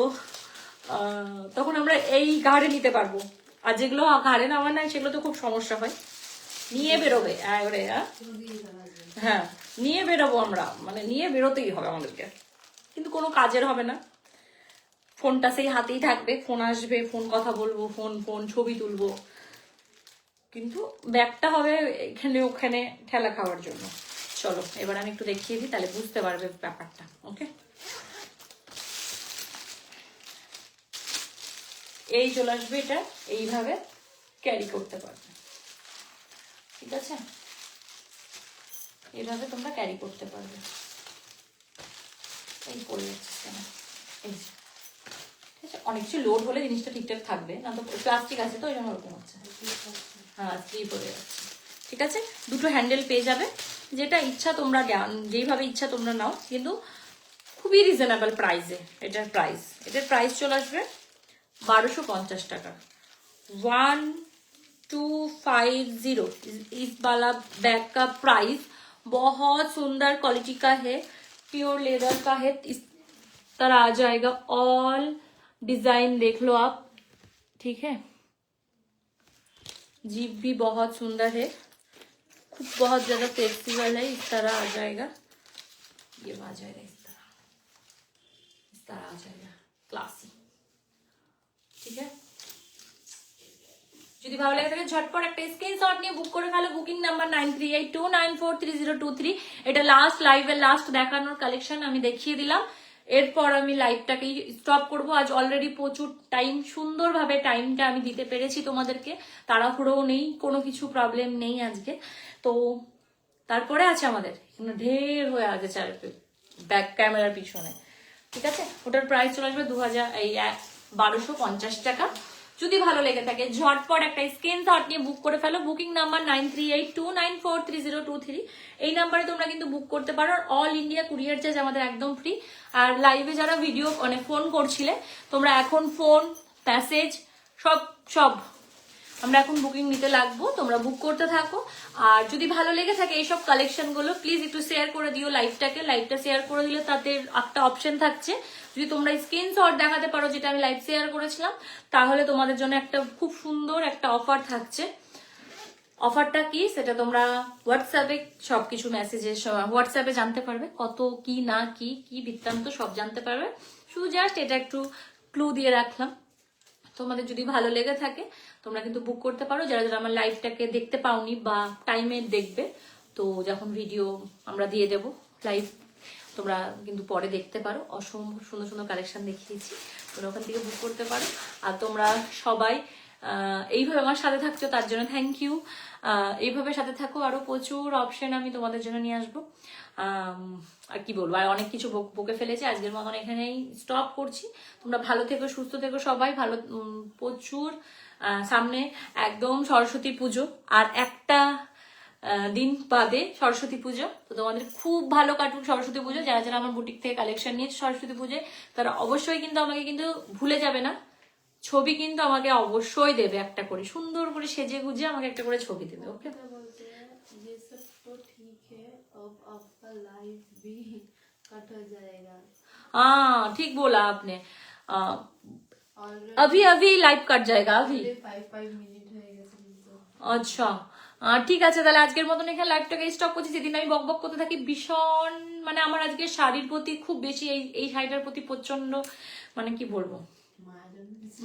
তখন আমরা এই ঘাড়ে নিতে পারবো। আর যেগুলো ঘাড়ে নেওয়া নাই সেগুলো তো খুব সমস্যা হয়, নিয়ে বেরোবে। হ্যাঁ, নিয়ে বেরোবো আমরা, মানে নিয়ে বেরোতেই হবে আমাদেরকে, কিন্তু কোনো কাজের হবে না। ফোনটা সেই হাতেই থাকবে, ফোন আসবে, ফোন কথা বলবো, ফোন ছবি তুলবো, কিন্তু ব্যাগটা হবে এখানে ওখানে ঠেলা খাওয়ার জন্য। চলো এবার আমি একটু দেখিয়ে দিই, তাহলে বুঝতে পারবে ব্যাপারটা, ওকে। এই চলে আসবে, এটা এইভাবে ক্যারি করতে পারবে, ঠিক আছে? এইভাবে তোমরা ক্যারি করতে পারবে। এই পড়ে যাচ্ছে কেন, এই ঠিক আছে। অনেক কিছু লোড হলে জিনিসটা ঠিকঠাক থাকবে না, তো প্লাস্টিক আছে তো ওই জন্য ওরকম হচ্ছে। হ্যাঁ, স্লিপ হয়ে যাচ্ছে, ঠিক আছে। দুটো হ্যান্ডেল পেয়ে যাবে, যেটা ইচ্ছা তোমরা যেইভাবে ইচ্ছা তোমরা নাও, কিন্তু খুবই রিজনেবল প্রাইসে। এটার প্রাইস চলে আসবে 1250 টাকা। 1250 इस वाला बैग का प्राइस। बहुत सुंदर क्वालिटी का है, प्योर लेदर का है, इस तरह आ जाएगा। ऑल डिजाइन देख लो आप, ठीक है। जीप भी बहुत सुंदर है, खूब बहुत ज्यादा फ्लेक्सिबल है, इस तरह आ जाएगा। ये आ जाएगा इस तरह आ जाएगा, क्लासी, ঠিক আছে। যদি ভালো লাগে থাকে ঝটপট একটা স্ক্রিনশট নিয়ে বুক করে ফেলো। Booking number 9382943023। এটা লাস্ট লাইভের লাস্ট দেখানোর কালেকশন আমি দেখিয়ে দিলাম, এরপর আমি লাইভটাকে স্টপ করব। আজ অলরেডি প্রচুর টাইম, সুন্দরভাবে টাইমটা আমি দিতে পেরেছি তোমাদেরকে, তাড়াহুড়োও নেই, কোনো কিছু প্রবলেম নেই আজকে। তো তারপরে আছে আমাদের এখানে ঢের হয়ে আছে ব্যাক ক্যামেরার পিছনে, ঠিক আছে। ওটার প্রাইস চলে আসবে 1250 টাকা। যদি ভালো লেগে থাকে ঝটপট একটা স্ক্রিনশট নিয়ে বুক করে ফেলো। Booking number 9382943023। এই নাম্বারে তোমরা কিন্তু বুক করতে পারো। অল ইন্ডিয়া কুরিয়ার চার্জ আমাদের একদম ফ্রি। আর লাইভে যারা ভিডিও মানে ফোন করছিলে, তোমরা এখন ফোন মেসেজ সব সব আমরা এখন বুকিং নিতে লাগবো, তোমরা বুক করতে থাকো। আর যদি ভালো লেগে থাকে এইসব কালেকশন গুলো প্লিজ একটু শেয়ার করে দিও লাইভটা শেয়ার করে দিলে তাদের একটা অপশন থাকছে, যদি তোমরা স্ক্রিনশট দেখাতে পারো যেটা আমি লাইভ শেয়ার করেছিলাম, তাহলে তোমাদের জন্য একটা খুব সুন্দর একটা অফার থাকছে। অফারটা কি সেটা তোমরা হোয়াটসঅ্যাপে সবকিছু মেসেজে হোয়াটসঅ্যাপে জানতে পারবে, কত কি না কি কি বৃত্তান্ত সব জানতে পারবে। শুধু জাস্ট এটা একটু ক্লু দিয়ে রাখলাম। তোমাদের যদি ভালো লেগে থাকে তোমরা কিন্তু বুক করতে পারো। যারা যারা আমার লাইভটাকে দেখতে পাওনি বা টাইমে দেখবে, তো যখন ভিডিও আমরা দিয়ে দেব লাইভ, তোমরা কিন্তু পরে দেখতে পারো। অসম্ভব সুন্দর সুন্দর কালেকশন দেখিয়েছি, তোমরা ওখান থেকে বুক করতে পারো। আর তোমরা সবাই এইভাবে আমার সাথে থাকছো তার জন্য থ্যাংক ইউ। এইভাবে সাথে থাকো, আরো প্রচুর অপশন আমি তোমাদের জন্য নিয়ে আসবো। আর কি বলবো, আর অনেক কিছু বকে ফেলেছি, আজকের মতন এখানেই স্টপ করছি। তোমরা ভালো থেকো, সুস্থ থেকো সবাই, ভালো প্রচুর। সামনে একদম সরস্বতী পুজো, আর একটা দিন বাদে সরস্বতী পুজো, তো তোমাদের খুব ভালো কাটুক সরস্বতী পুজো। যারা যারা আমার বুটিক থেকে কালেকশন নিয়েছে সরস্বতী পুজোয়, তারা অবশ্যই কিন্তু আমাকে কিন্তু ভুলে যাবে না, ছবি কিন্তু আমাকে অবশ্যই দেবে একটা করে, সুন্দর করে সেজে গুজে আমাকে একটা করে ছবি দেবে। ওকে, हाँ ठीक बोला आपने। अभी अभी लाइव कट जाएगा अभी। আচ্ছা ঠিক আছে, তাহলে আজকের মতন এখানে লাইভটাকে স্টপ করছি। যেদিন আমি বক বক করতে থাকি ভীষণ, মানে আমার আজকে শাড়ির প্রতি খুব বেশি, এই শাড়িটার প্রতি প্রচন্ড মানে কি বলবো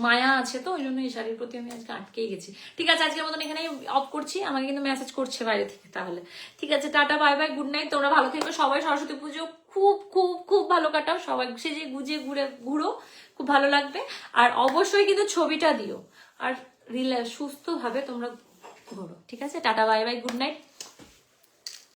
মায়া আছে, তো ওই জন্য এই শাড়ির প্রতি আমি আজকে আটকেই গেছি। ঠিক আছে, আজকের মতন এখানেই অফ করছি। আমাকে কিন্তু মেসেজ করছে বাইরে থেকে, তাহলে ঠিক আছে, tata bye bye, good night. তোমরা ভালো থেকো সবাই, সরস্বতী পুজো খুব খুব খুব ভালো কাটাও সবাই, সেজে গুজে ঘুরো, খুব ভালো লাগবে। আর অবশ্যই কিন্তু ছবিটা দিও, আর সুস্থ ভাবে তোমরা ঘোরো। ঠিক আছে, tata bye bye, good night.